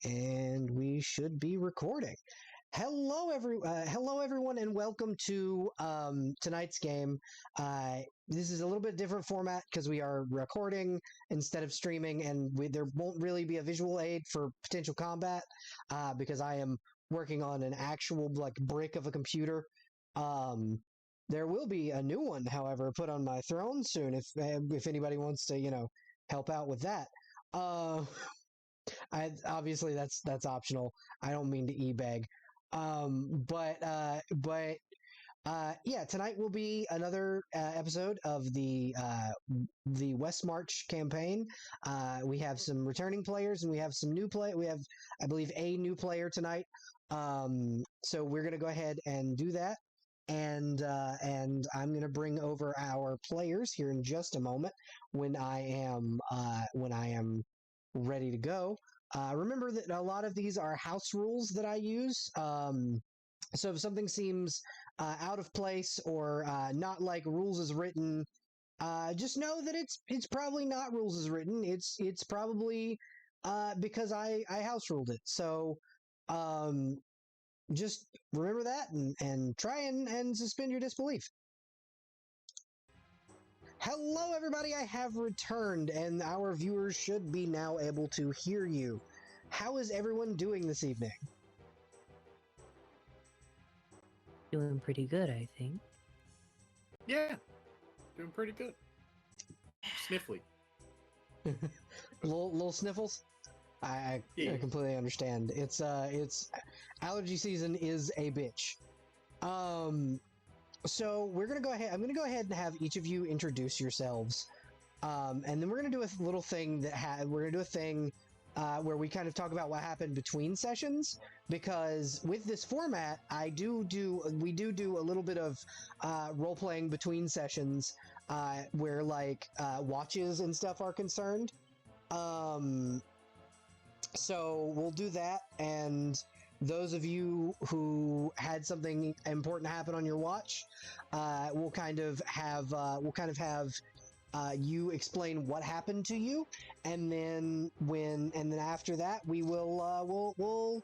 And we should be recording. Hello everyone, and welcome to tonight's game. This is a little bit different format because we are recording instead of streaming, and there won't really be a visual aid for potential combat because I am working on an actual brick of a computer. There will be a new one, however, put on my throne soon if anybody wants to help out with that. Obviously that's optional. I don't mean to e-beg. Yeah, tonight will be another episode of the West March campaign. We have some returning players and we have some new play. We have, I believe, a new player tonight. So we're gonna go ahead and do that. And I'm gonna bring over our players here in just a moment when I am ready to go. Remember that a lot of these are house rules that I use. So if something seems out of place or not like rules as written, just know that it's probably not rules as written. It's probably because I house ruled it. So just remember that and try and suspend your disbelief. Hello, everybody. I have returned, and our viewers should be now able to hear you. How is everyone doing this evening? Doing pretty good, I think. Yeah, doing pretty good. Sniffly. little sniffles. I completely understand. It's allergy season is a bitch. So we're gonna go ahead. I'm gonna go ahead and have each of you introduce yourselves, and then we're gonna do a little thing we're gonna do a thing where we kind of talk about what happened between sessions. Because with this format, we do do a little bit of role playing between sessions, where watches and stuff are concerned. So we'll do that, and those of you who had something important happen on your watch, we'll kind of have you explain what happened to you, and then after that we will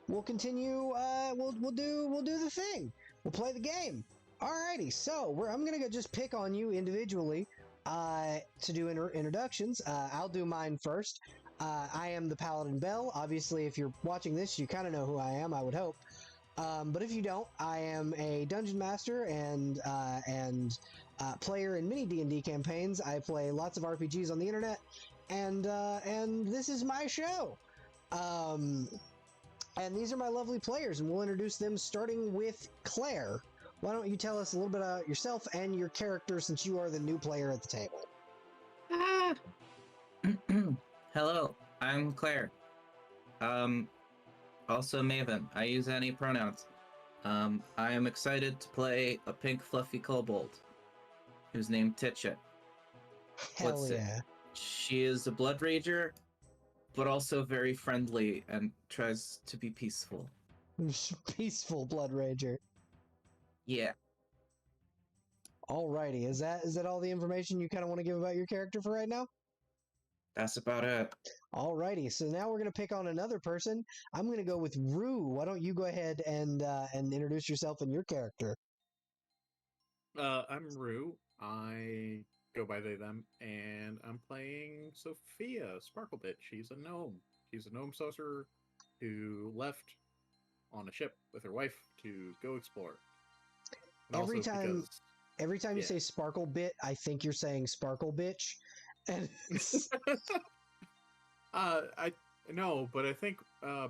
we'll continue. We'll do the thing. We'll play the game. Alrighty. So I'm gonna just pick on you individually to do introductions. I'll do mine first. I am the ThePaladinBelle. Obviously, if you're watching this, you kind of know who I am, I would hope. But if you don't, I am a dungeon master and player in many D&D campaigns. I play lots of RPGs on the internet, and this is my show. And these are my lovely players, and we'll introduce them starting with Claire. Why don't you tell us a little bit about yourself and your character, since you are the new player at the table? Hello, I'm Claire. Also Maven. I use any pronouns. I am excited to play a pink fluffy kobold who's named Titchet. Hell yeah. She is a blood rager, but also very friendly and tries to be peaceful. Peaceful blood rager. Yeah. Alrighty, is that all the information you kind of want to give about your character for right now? That's about it. Alrighty, so now we're gonna pick on another person. I'm gonna go with Rue. Why don't you go ahead and introduce yourself and your character? I'm Rue. I go by they them, and I'm playing Sophia Sparklebit. She's a gnome. She's a gnome sorcerer who left on a ship with her wife to go explore. And Every time you yeah. say Sparkle Bit, I think you're saying Sparkle Bitch. And I know, but I think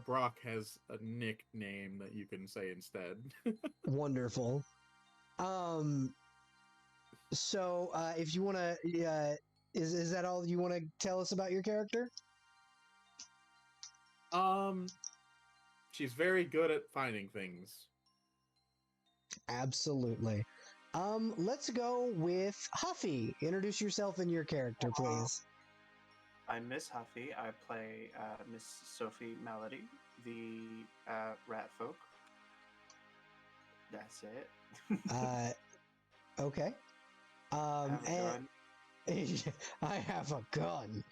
Brock has a nickname that you can say instead. Wonderful. So if you want to, is that all you want to tell us about your character? She's very good at finding things. Absolutely. Let's go with Huffy. Introduce yourself and your character, please. I'm Miss Huffy. I play Miss Sophie Melody, the rat folk. That's it. Okay. Gun. I have a gun.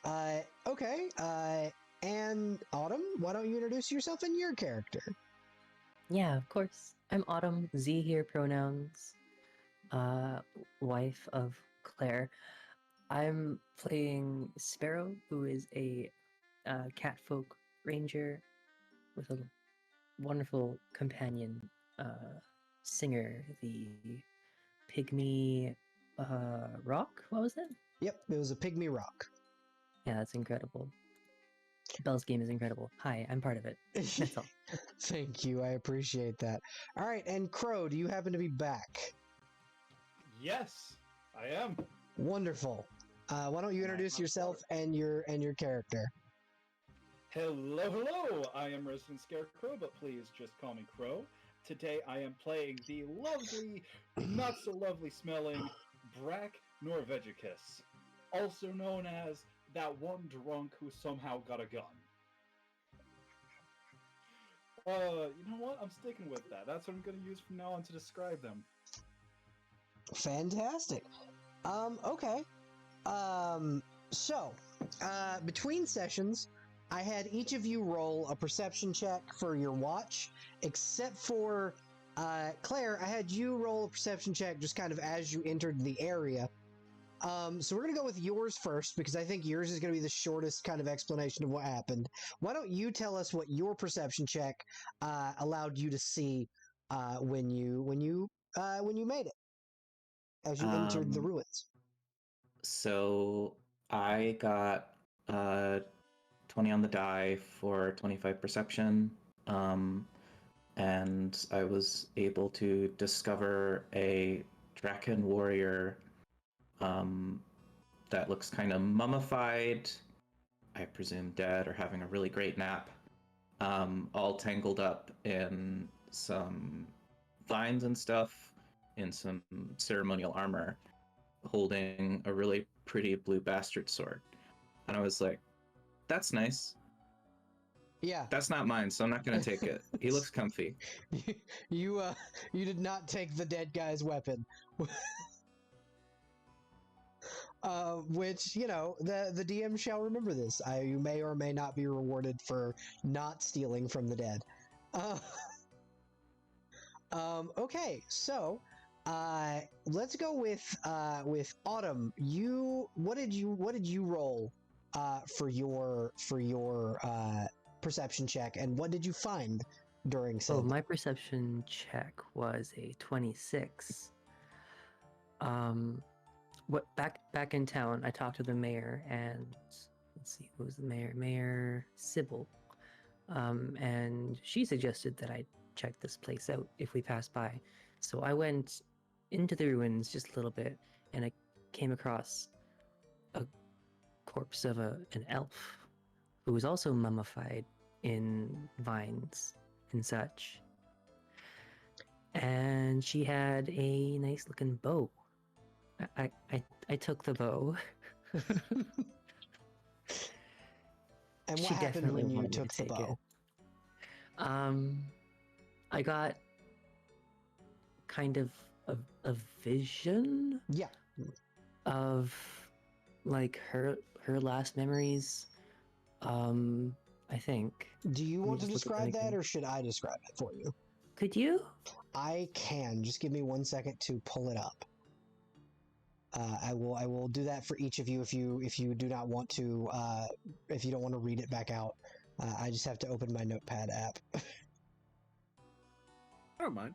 Okay. And Autumn, why don't you introduce yourself and your character? Yeah, of course. I'm Autumn, Z here pronouns, uh, wife of Claire. I'm playing Sparrow, who is a catfolk ranger with a wonderful companion singer, the pygmy rock. What was it? Yep, it was a pygmy rock. Yeah, that's incredible. Belle's game is incredible. Hi, I'm part of it. That's all. Thank you, I appreciate that. All right, and Crow, do you happen to be back? Yes, I am. Wonderful. Why don't you And I introduce have yourself water. and your character? Hello, hello. I am Resident Scarecrow, but please just call me Crow. Today I am playing the lovely, not so lovely smelling Brack Norvegicus, also known as that one drunk who somehow got a gun. You know what? I'm sticking with that. That's what I'm going to use from now on to describe them. Fantastic. Okay. So, between sessions, I had each of you roll a perception check for your watch, except for Claire, I had you roll a perception check just kind of as you entered the area. So we're going to go with yours first, because I think yours is going to be the shortest kind of explanation of what happened. Why don't you tell us what your perception check allowed you to see when you made it, as you entered the ruins? So I got 20 on the die for 25 perception, and I was able to discover a Draken warrior that looks kind of mummified, I presume dead or having a really great nap, all tangled up in some vines and stuff, in some ceremonial armor, holding a really pretty blue bastard sword. And I was like, that's nice. Yeah. That's not mine, so I'm not gonna take it. He looks comfy. You did not take the dead guy's weapon. Which, you know, the DM shall remember this. You may or may not be rewarded for not stealing from the dead. Okay, so let's go with Autumn. What did you roll for your perception check, and what did you find during said? Oh, my perception check was a 26. What back in town, I talked to the mayor, and let's see, who was the mayor? Mayor Sybil. And she suggested that I check this place out if we pass by. So I went into the ruins just a little bit, and I came across a corpse of an elf who was also mummified in vines and such. And she had a nice looking bow. I took the bow. And what She happened definitely when you wanted me took to the take bow? I got kind of a vision Yeah. of like her last memories. I think. Do you Let me want to just look at describe that, again. or should I describe it for you? Could you? I can. Just give me 1 second to pull it up. I will do that for each of you if you do not want to if you don't want to read it back out. I just have to open my notepad app. I don't mind.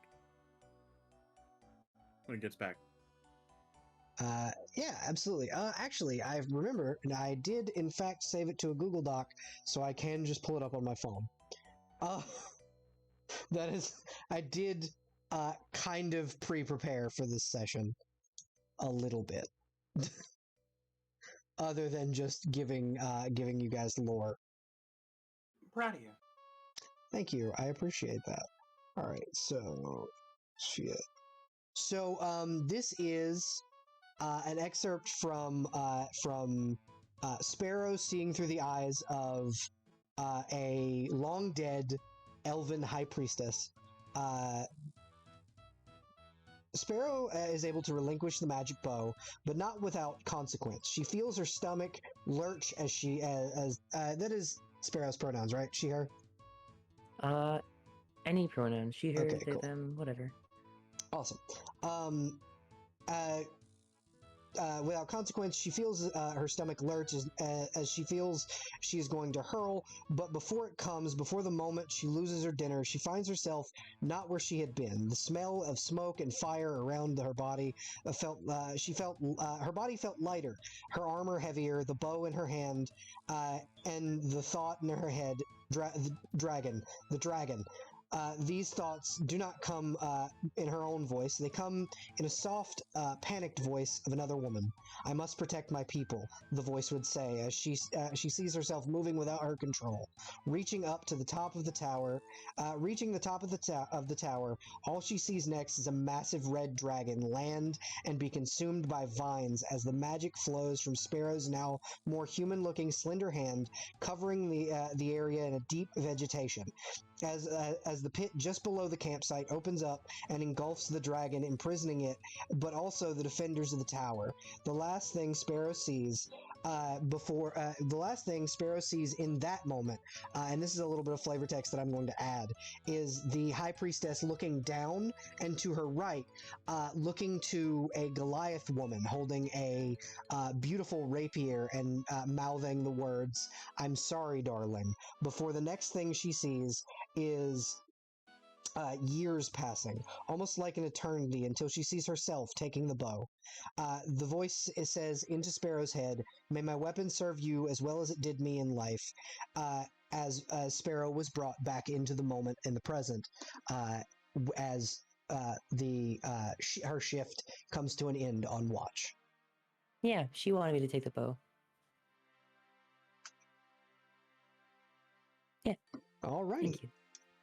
When it gets back. Yeah, absolutely. Actually, I remember, and I did in fact save it to a Google Doc, so I can just pull it up on my phone. That is, I did kind of pre-prepare for this session a little bit, other than just giving you guys lore. Proud of you. Thank you, I appreciate that. All right, so shit. So this is an excerpt from Sparrow seeing through the eyes of a long dead elven high priestess. Sparrow is able to relinquish the magic bow, but not without consequence. She feels her stomach lurch as she that is Sparrow's pronouns, right? She, her. Any pronoun. She, her, Okay, they, cool. them, whatever. Awesome. Without consequence, she feels her stomach lurch as she feels she is going to hurl, but before it comes, before the moment she loses her dinner, she finds herself not where she had been. The smell of smoke and fire around her body her body felt lighter, her armor heavier, the bow in her hand, and the thought in her head, the dragon. These thoughts do not come in her own voice. They come in a soft, panicked voice of another woman. "I must protect my people," the voice would say as she sees herself moving without her control. Reaching up to the top of the tower, all she sees next is a massive red dragon land and be consumed by vines as the magic flows from Sparrow's now more human-looking slender hand, covering the area in a deep vegetation. As the pit just below the campsite opens up and engulfs the dragon, imprisoning it, but also the defenders of the tower. The last thing Sparrow sees in that moment, and this is a little bit of flavor text that I'm going to add, is the High Priestess looking down and to her right, looking to a Goliath woman holding a beautiful rapier and mouthing the words, "I'm sorry, darling," before the next thing she sees is years passing, almost like an eternity, until she sees herself taking the bow. The voice says into Sparrow's head, "May my weapon serve you as well as it did me in life," as Sparrow was brought back into the moment in the present, as her shift comes to an end on watch. Yeah, she wanted me to take the bow. Yeah. Alrighty. Thank you.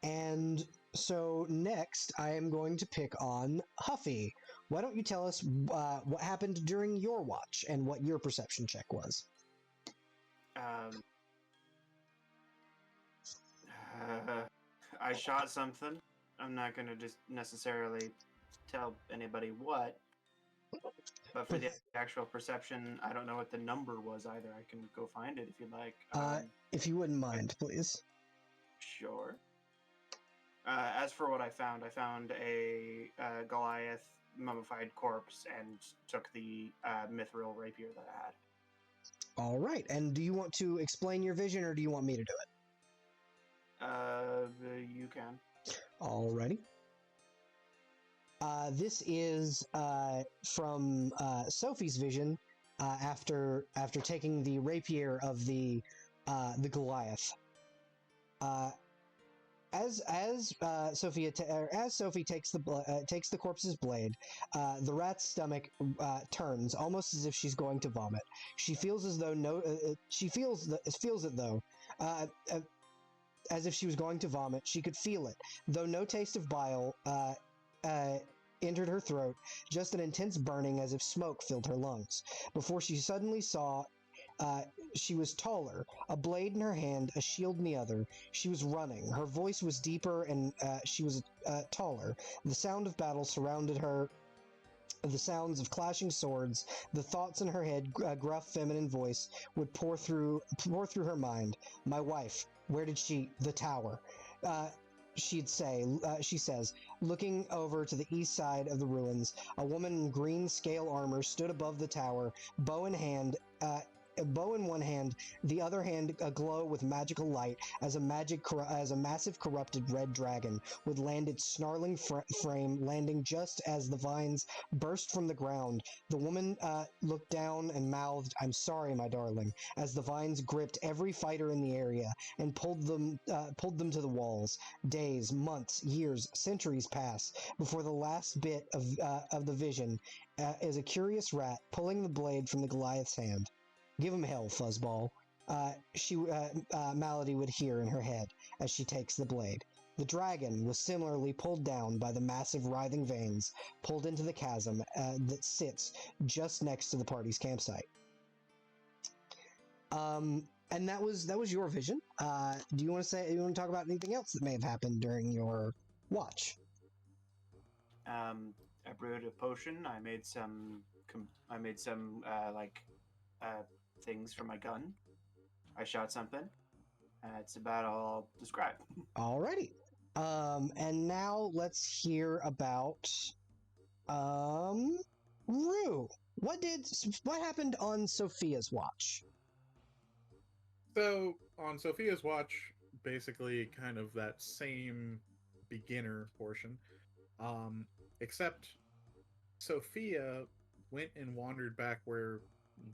And so next, I am going to pick on Huffy. Why don't you tell us what happened during your watch and what your perception check was? I shot something. I'm not going to just necessarily tell anybody what. But for the actual perception, I don't know what the number was either. I can go find it if you'd like. If you wouldn't mind, please. Sure. As for what I found a Goliath mummified corpse and took the mithril rapier that I had. All right. And do you want to explain your vision, or do you want me to do it? You can. Alrighty. This is from Sophie's vision after taking the rapier of the Goliath. As Sophie takes the corpse's blade, the rat's stomach turns almost as if she's going to vomit. She feels as though as if she was going to vomit. She could feel it, though no taste of bile entered her throat, just an intense burning as if smoke filled her lungs. Before she suddenly saw, she was taller, a blade in her hand, a shield in the other. She was running. Her voice was deeper, and she was taller. The sound of battle surrounded her. The sounds of clashing swords, the thoughts in her head, gruff feminine voice would pour through her mind. "My wife, where did she? The tower." She says, looking over to the east side of the ruins. A woman in green scale armor stood above the tower, bow in one hand, the other hand aglow with magical light as a massive corrupted red dragon would land its snarling frame, landing just as the vines burst from the ground. The woman looked down and mouthed, "I'm sorry, my darling," as the vines gripped every fighter in the area and pulled them to the walls. Days, months, years, centuries pass before the last bit of the vision is a curious rat pulling the blade from the Goliath's hand. "Give him hell, fuzzball," Malady would hear in her head as she takes the blade. The dragon was similarly pulled down by the massive writhing veins, pulled into the chasm that sits just next to the party's campsite. And that was your vision. Do you want to talk about anything else that may have happened during your watch? I brewed a potion. I made some things for my gun. I shot something. That's about all I'll describe. Alrighty. And now let's hear about Rue. What happened on Sophia's watch? So on Sophia's watch, basically kind of that same beginner portion, except Sophia went and wandered back where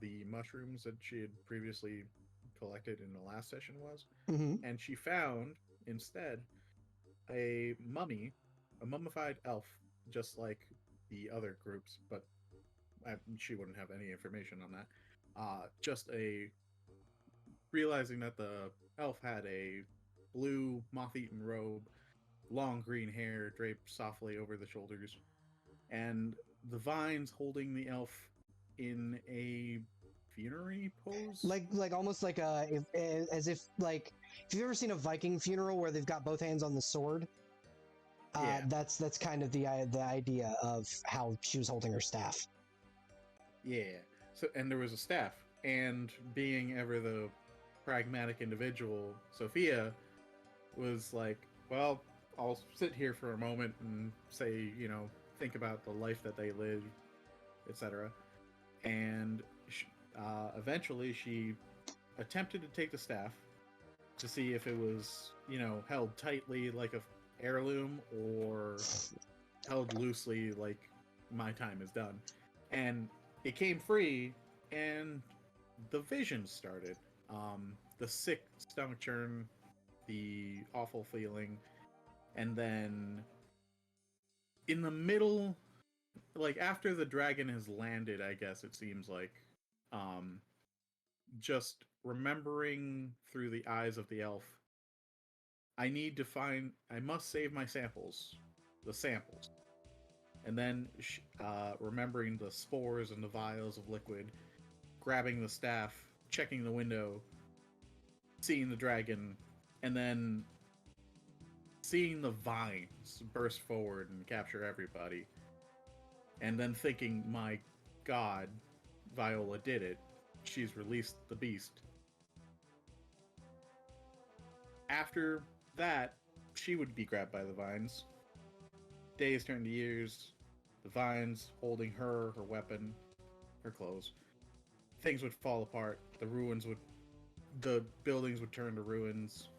the mushrooms that she had previously collected in the last session was, Mm-hmm. and she found instead a mummy, a mummified elf, just like the other groups, but she wouldn't have any information on that. Just a realizing that the elf had a blue moth-eaten robe, long green hair draped softly over the shoulders, and the vines holding the elf in a funerary pose. Like almost like as if like if you've ever seen a Viking funeral where they've got both hands on the sword. Yeah. That's kind of the idea of how she was holding her staff. Yeah. So, and there was a staff, and being ever the pragmatic individual, Sophia was like, well, I'll sit here for a moment and say, think about the life that they lived, etc. And eventually she attempted to take the staff to see if it was, held tightly like a heirloom or held loosely like my time is done. And it came free, and the vision started. The sick stomach churn, the awful feeling, and then in the middle, like after the dragon has landed, I guess it seems like, just remembering through the eyes of the elf, I must save my samples, the samples. And then remembering the spores and the vials of liquid, grabbing the staff, checking the window, seeing the dragon, and then seeing the vines burst forward and capture everybody. And then thinking, my God, Viola did it. She's released the beast. After that, she would be grabbed by the vines. Days turn to years. The vines holding her weapon, her clothes. Things would fall apart. The buildings would turn to ruins.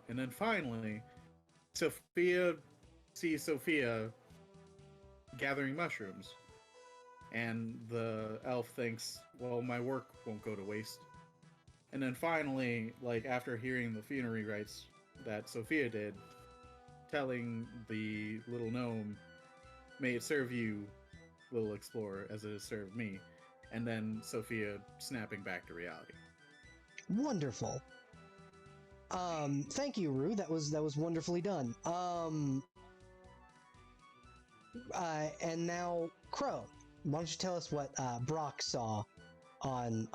And then finally, Sophia sees Sophia gathering mushrooms. And the elf thinks, well, my work won't go to waste. And then finally, like after hearing the funerary rites that Sophia did, telling the little gnome, may it serve you, little explorer, as it has served me. And then Sophia snapping back to reality. Wonderful. Thank you, Rue. That was wonderfully done. And now, Crow, why don't you tell us what Brock saw on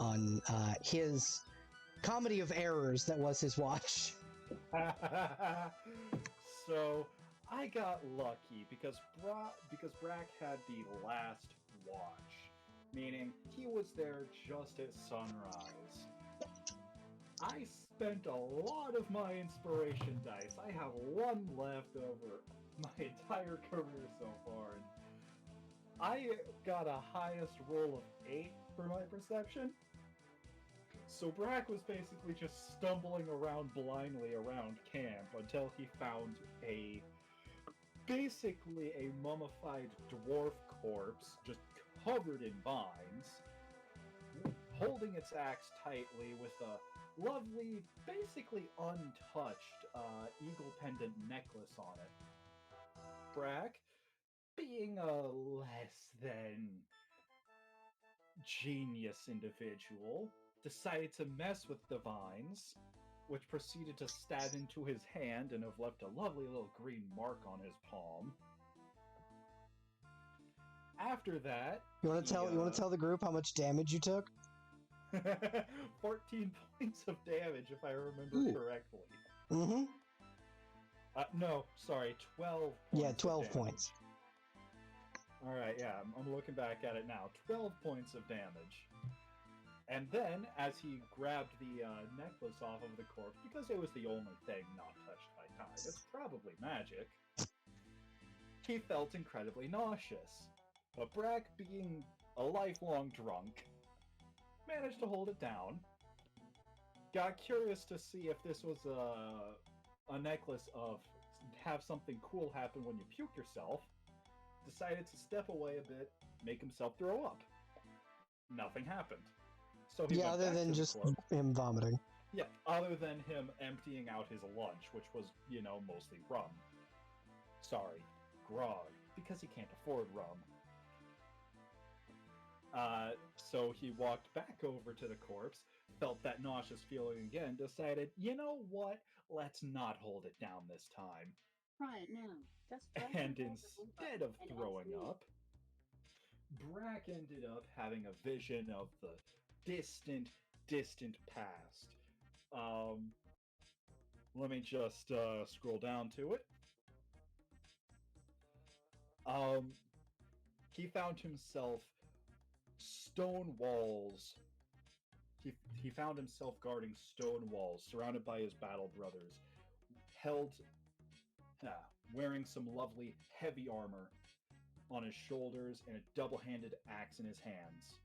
his comedy of errors that was his watch? So I got lucky because Brack had the last watch, meaning he was there just at sunrise. I spent a lot of my inspiration dice. I have one left over my entire career so far. And I got a highest roll of 8 for my perception. So Brack was basically just stumbling around blindly around camp until he found basically a mummified dwarf corpse just covered in vines, holding its axe tightly with a lovely, basically untouched eagle pendant necklace on it. Brack, being a less than genius individual, decided to mess with the vines, which proceeded to stab into his hand and have left a lovely little green mark on his palm. After that, You want to tell the group how much damage you took? 14 points of damage, if I remember correctly. Mm-hmm. No, sorry, 12 points. Yeah, 12 points. All right, yeah, I'm looking back at it now. 12 points of damage. And then, as he grabbed the necklace off of the corpse, because it was the only thing not touched by time, it's probably magic, he felt incredibly nauseous. But Brack, being a lifelong drunk, managed to hold it down. Got curious to see if this was a necklace of have something cool happen when you puke yourself. Decided to step away a bit, make himself throw up. Nothing happened. So he went other back than to the just cloak. him vomiting. Yeah, other than him emptying out his lunch, which was, mostly rum. Sorry, grog, because he can't afford rum. So he walked back over to the corpse, felt that nauseous feeling again, decided, you know what? Let's not hold it down this time. Try it now. Just try And to instead of and throwing ask me. up, Brack ended up having a vision of the distant, distant past. Let me just scroll down to it. He found himself stone walls. He found himself guarding stone walls, surrounded by his battle brothers, wearing some lovely heavy armor on his shoulders and a double-handed axe in his hands.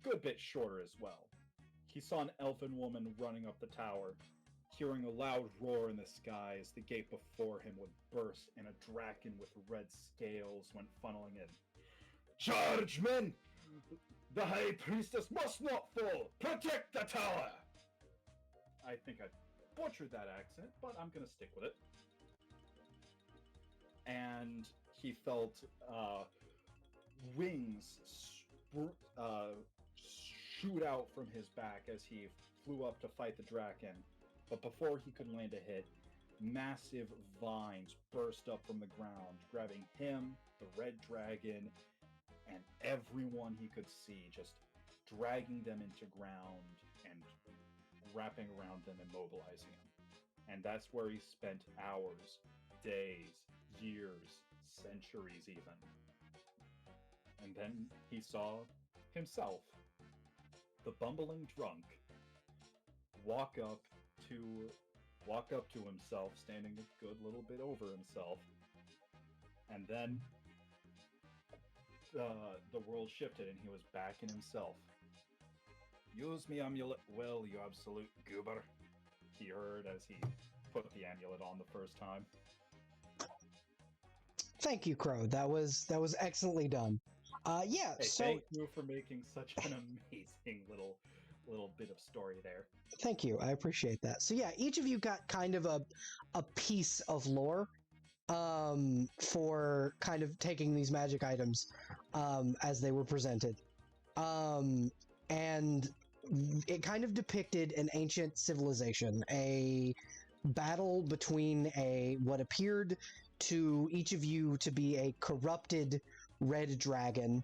Good bit shorter as well. He saw an elfin woman running up the tower, hearing a loud roar in the sky as the gate before him would burst and a draken with red scales went funneling in. Charge, men! The High Priestess must not fall! Protect the tower! I think I butchered that accent, but I'm gonna stick with it. And he felt wings shoot out from his back as he flew up to fight the Draken. But before he could land a hit, massive vines burst up from the ground, grabbing him, the red dragon, and everyone he could see, just dragging them into ground and wrapping around them and mobilizing them. And that's where he spent hours, days, years, centuries even. And then he saw himself, the bumbling drunk, walk up to himself, standing a good little bit over himself. And then the world shifted and he was back in himself. Use me amulet well, you absolute goober, he heard as he put the amulet on the first time. Thank you, Crow. That was excellently done. Yeah. Hey, So thank you for making such an amazing little bit of story there. thank you. I appreciate that. So yeah, each of you got kind of a piece of lore for kind of taking these magic items as they were presented. And it kind of depicted an ancient civilization, a battle between what appeared to each of you to be a corrupted red dragon.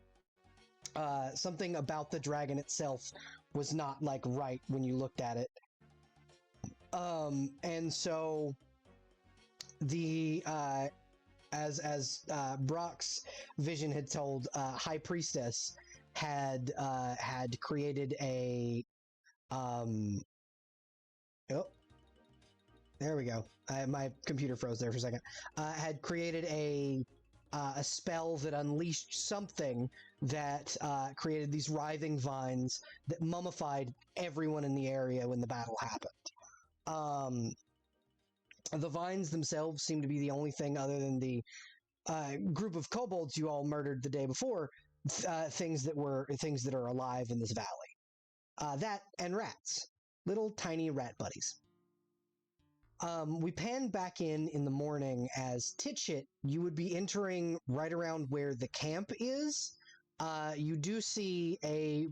Something about the dragon itself was not like right when you looked at it. And so the as Brock's vision had told, High Priestess had created a there we go. My computer froze there for a second. Had created a spell that unleashed something that created these writhing vines that mummified everyone in the area when the battle happened. The vines themselves seem to be the only thing other than the group of kobolds you all murdered the day before, things that are alive in this valley. That and rats, little tiny rat buddies. We pan back in the morning as Titchit, you would be entering right around where the camp is. You do see a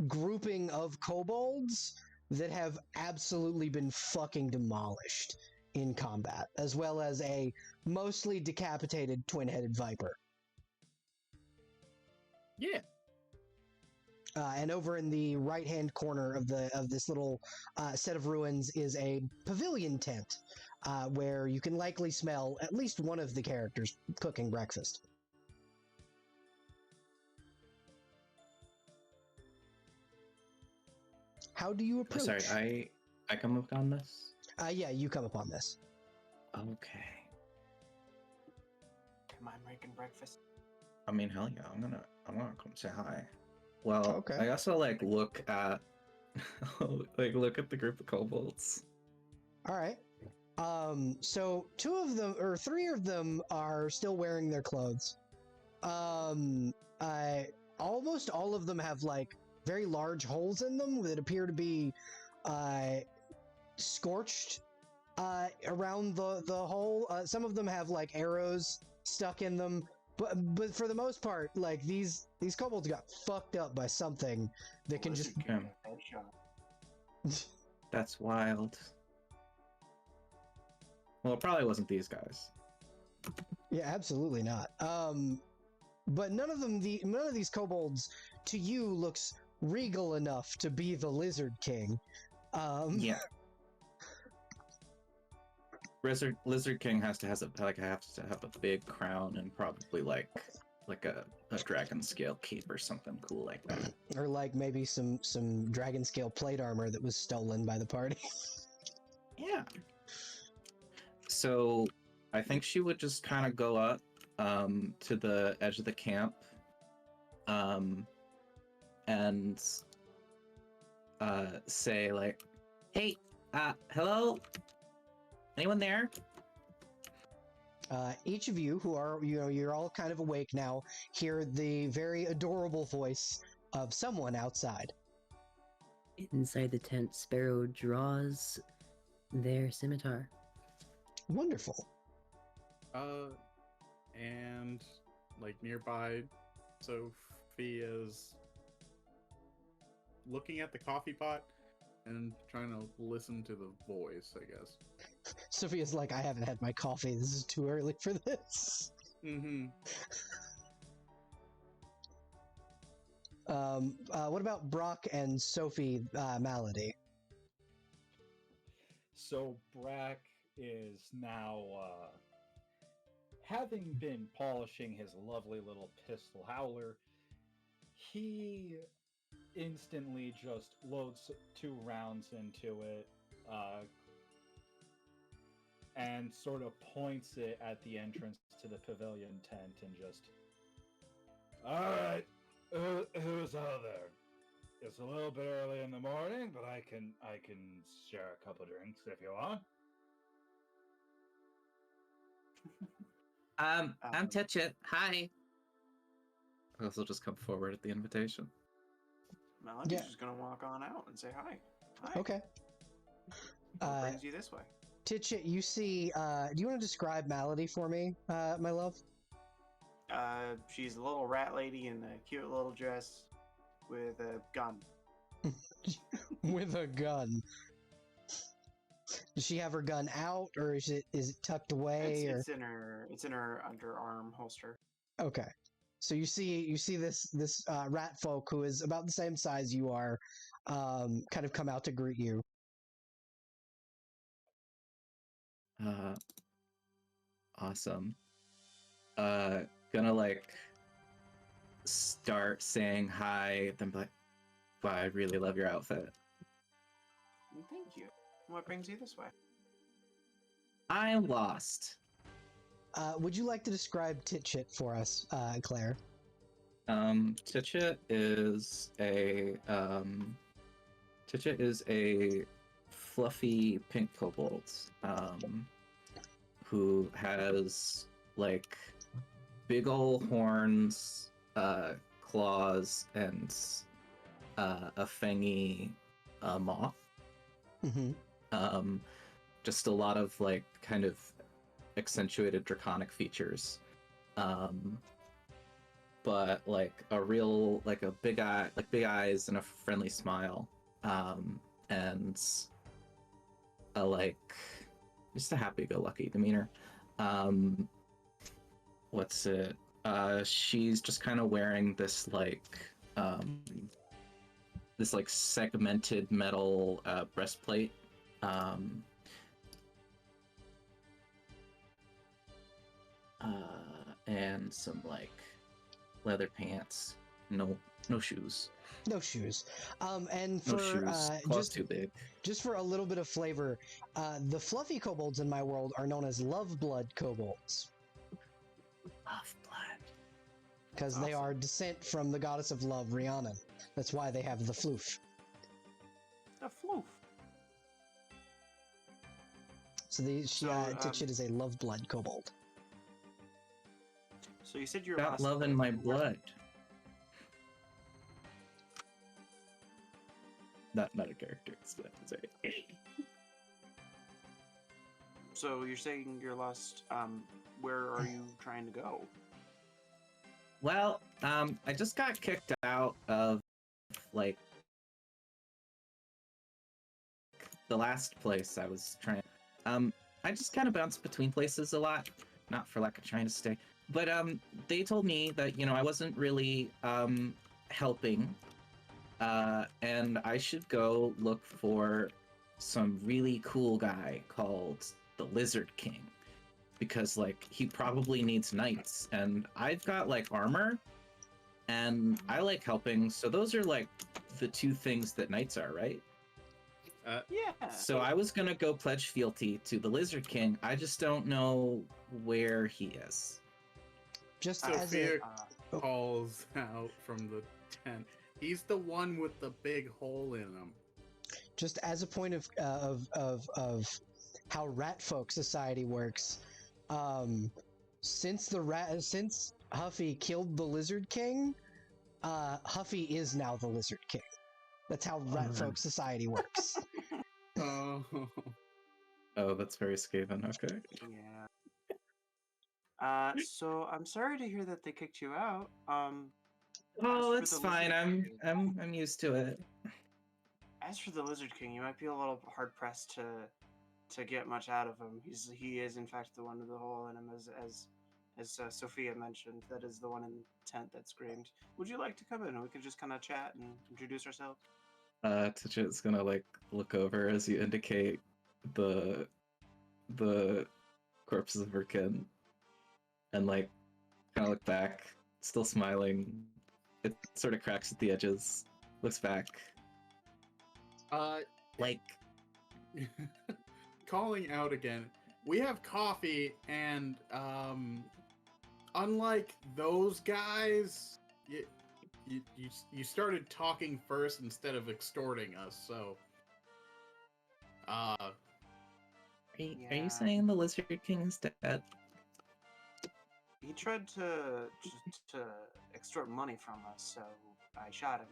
grouping of kobolds that have absolutely been fucking demolished in combat, as well as a mostly decapitated twin-headed viper. Yeah. And over in the right-hand corner of this little set of ruins is a pavilion tent, where you can likely smell at least one of the characters cooking breakfast. How do you Oh, approach? sorry, I come upon this. Yeah, you come upon this. Okay. Am I making breakfast? I mean, hell yeah, I'm gonna come say hi. Well, Okay. I also like look at look at the group of kobolds. All right. So two of them or three of them are still wearing their clothes. Almost all of them have like very large holes in them that appear to be scorched around the hole. Some of them have like arrows stuck in them, but for the most part, like these kobolds got fucked up by something that can just. Lizard King headshot. That's wild. Well, it probably wasn't these guys. Yeah, absolutely not. But none of these kobolds to you looks regal enough to be the Lizard King. Yeah. Lizard King has to have a big crown and probably like a dragon scale cape or something cool like that. Or like maybe some dragon scale plate armor that was stolen by the party. Yeah. So I think she would just kind of go up to the edge of the camp and say like, "Hey, hello? Anyone there?" Each of you who are, you're all kind of awake now, hear the very adorable voice of someone outside. Inside the tent, Sparrow draws their scimitar. Wonderful. And like nearby, Sophia's looking at the coffee pot and trying to listen to the voice, I guess. Sophia's like, I haven't had my coffee. This is too early for this. Mm-hmm. What about Brock and Sophie Malady? So Brack is now, having been polishing his lovely little pistol howler, he instantly just loads 2 rounds into it, and sort of points it at the entrance to the pavilion tent and just, "Alright, who's out there? It's a little bit early in the morning, but I can share a couple drinks if you want." I'm Tetchit. Hi. I guess I'll just come forward at the invitation. Melody's Yeah. just gonna walk on out and say hi. Hi. Okay. What brings you this way? Titchit, you see, do you want to describe Malady for me, my love? She's a little rat lady in a cute little dress with a gun. With a gun. Does she have her gun out, or is it tucked away? It's in her underarm holster. Okay. So you see this rat folk who is about the same size you are, kind of come out to greet you. Awesome. Gonna like start saying hi, then be like, "Wow, I really love your outfit." Thank you. What brings you this way? I'm lost. Would you like to describe Titchit for us, Claire? Titchit is a fluffy pink kobold, who has like big ol' horns, claws, and a fangy maw. Mm-hmm. Just a lot of like kind of accentuated draconic features. But like a real like a big eyes and a friendly smile. And a like just a happy-go-lucky demeanor. What's it? She's just kind of wearing this segmented metal breastplate. And some like leather pants. No No shoes. No shoes. And No for shoes. Claws too big. just for a little bit of flavor, the fluffy kobolds in my world are known as love blood kobolds Love blood. because they are descent from the goddess of love, Rhiannon. That's why they have the floof. The floof. So Titchit is a love blood kobold. So you said you're Got love in my blood. Not a character. Sorry. So you're saying you're lost. Where are you trying to go? Well, I just got kicked out of like the last place I was trying. I just kind of bounce between places a lot, not for lack of trying to stay. But they told me that I wasn't really helping, and I should go look for some really cool guy called the Lizard King, because like he probably needs knights, and I've got like armor, and I like helping. So those are like the two things that knights are, right? Yeah. So I was gonna go pledge fealty to the Lizard King. I just don't know where he is. Just as Sophia a calls out from the tent. He's the one with the big hole in him. just as a point of how rat folk society works, since Huffy killed the Lizard King, Huffy is now the Lizard King. That's how rat folk society works. Oh. Oh, that's very Skaven. Okay. Yeah. So I'm sorry to hear that they kicked you out. Oh, as for it's the fine. Lizard King- I'm used to it. As for the Lizard King, you might be a little hard pressed to get much out of him. He is in fact the one with the hole in him, as Sophia mentioned. That is the one in the tent that screamed. Would you like to come in? We could just kind of chat and introduce ourselves. Tchit's gonna like look over as you indicate the corpses of her kin, and like kind of look back, still smiling. It sort of cracks at the edges. Looks back. Like Calling out again. We have coffee, and unlike those guys, you started talking first instead of extorting us. So, Are you Yeah. saying the Lizard King is dead? He tried to extort money from us, so I shot him.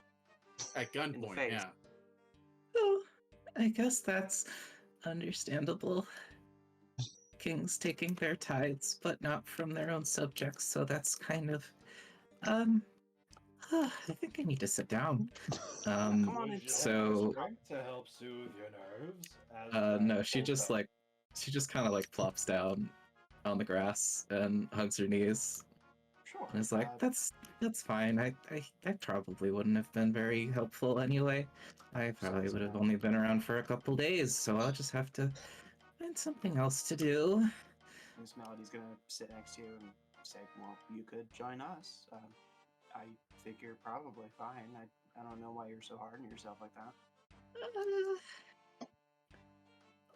at In the gunpoint, face. yeah. Oh, I guess that's understandable. Kings taking their tithes, but not from their own subjects, so that's kind of I think I need to sit down. Come on Would you so- like a drink to help soothe your nerves? No, she just kind of like plops down on the grass and hugs her knees. Sure. And is like, that's fine. I probably wouldn't have been very helpful anyway. I probably would have only been around for a couple days, so I'll just have to find something else to do. Miss Melody's gonna sit next to you and say, "Well, you could join us." I think you're probably fine. I don't know why you're so hard on yourself like that.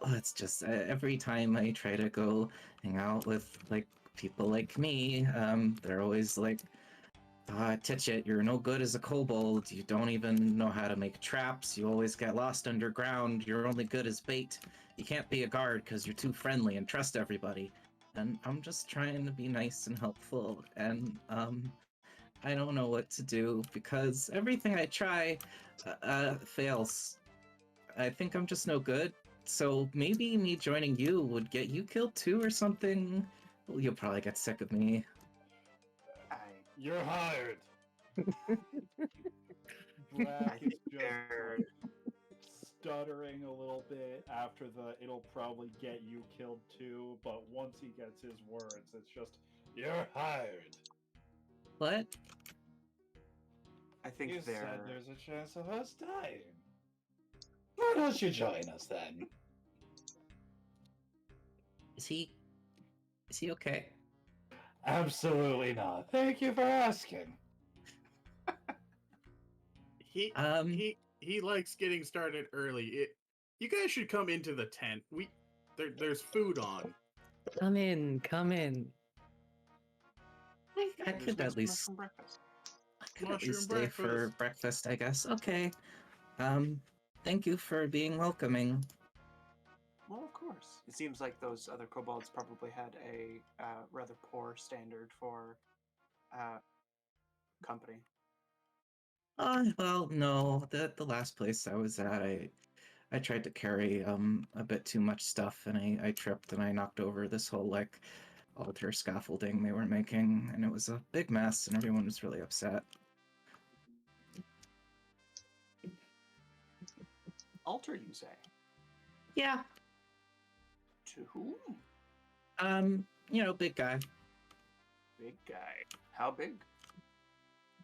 Well, it's just every time I try to go hang out with like people like me, they're always like, Titchit, you're no good as a kobold. You don't even know how to make traps. You always get lost underground. You're only good as bait. You can't be a guard because you're too friendly and trust everybody. And I'm just trying to be nice and helpful, and I don't know what to do because everything I try fails. I think I'm just no good. So maybe me joining you would get you killed too or something. Well, you'll probably get sick of me. You're hired. Brack is just They're- stuttering a little bit after the "it'll probably get you killed too," but once he gets his words, it's just "you're hired." What? I think You they're. said there's a chance of us dying. Why don't you join us then? Is he okay? Absolutely not. Thank you for asking. He likes getting started early. You guys should come into the tent. There's food on. Come in, come in. I There's could at just least mushroom breakfast. Mushroom stay for breakfast. breakfast, I guess. Okay. Thank you for being welcoming. Well, of course. It seems like those other kobolds probably had a rather poor standard for company. Well, no. The last place I was at, I tried to carry a bit too much stuff, and I tripped and I knocked over this whole like altar scaffolding they were making, and it was a big mess, and everyone was really upset. Altar, you say? Yeah. To whom? Big guy. Big guy. How big?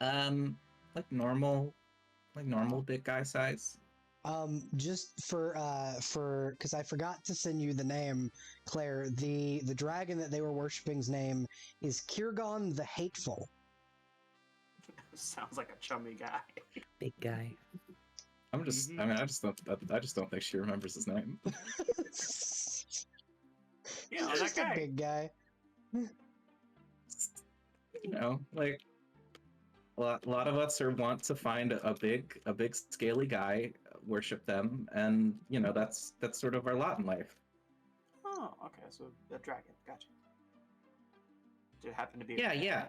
Like normal big guy size. Just for because I forgot to send you the name, Claire. The dragon that they were worshiping's name is Kirgon the Hateful. Sounds like a chummy guy. Big guy. I just don't think she remembers his name. Yeah, that Just a guy. big guy. Like a lot of us want to find a big scaly guy, worship them, and that's sort of our lot in life. Oh, okay. So the dragon. Gotcha. Did it happen to be? Yeah.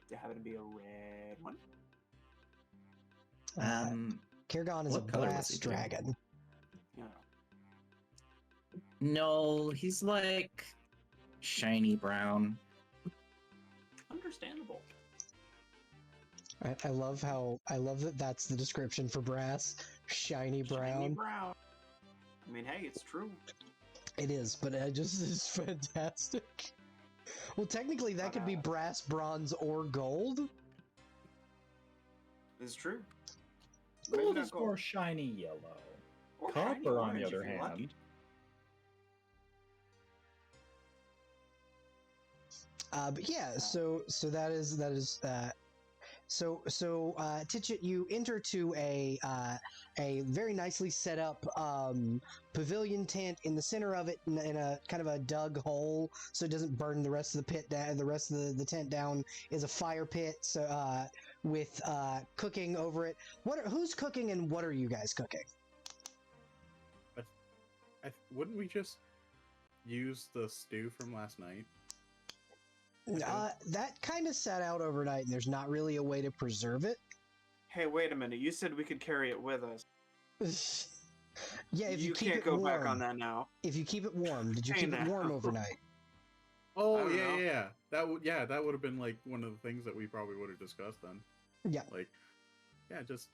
Did it happen to be a red one? Kirgon is a what color was brass he, too? dragon. Yeah. No, he's like shiny brown. Understandable. I love that that's the description for brass. Shiny brown. Shiny brown. I mean, hey, it's true. It is, but it's fantastic. Well, technically, that could be brass, bronze, or gold. It's true. Gold not is more shiny yellow. Or shiny Copper, on the orange other if you're lucky. hand. But yeah, so that is Titchit, you enter to a very nicely set up pavilion tent. In the center of it, in a kind of a dug hole, so it doesn't burn the rest of the pit down. The rest of the tent down is a fire pit. So with cooking over it. Who's cooking and what are you guys cooking? Wouldn't we just use the stew from last night? That kind of sat out overnight, and there's not really a way to preserve it. Hey, wait a minute. You said we could carry it with us. Yeah, if you keep can't it go warm. back on that now. If you keep it warm, did you Hey, keep it warm now. overnight? Oh I don't know. yeah. That would have been like one of the things that we probably would have discussed then. Yeah. Like, yeah, just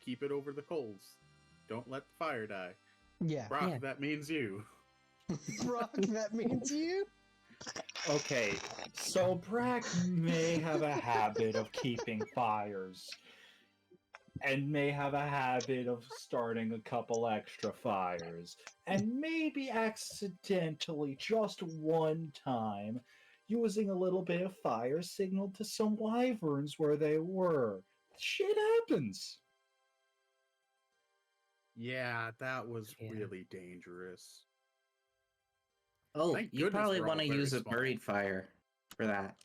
keep it over the coals. Don't let the fire die. Yeah. Brock, Yeah. that means you. Brock, that means you? Okay, so Brack may have a habit of keeping fires, and may have a habit of starting a couple extra fires, and maybe accidentally, just one time, using a little bit of fire signal to some wyverns where they were. Shit happens. Yeah, that was Yeah. really dangerous. Oh, Thank you goodness probably we're all want to very use a small. buried fire for that.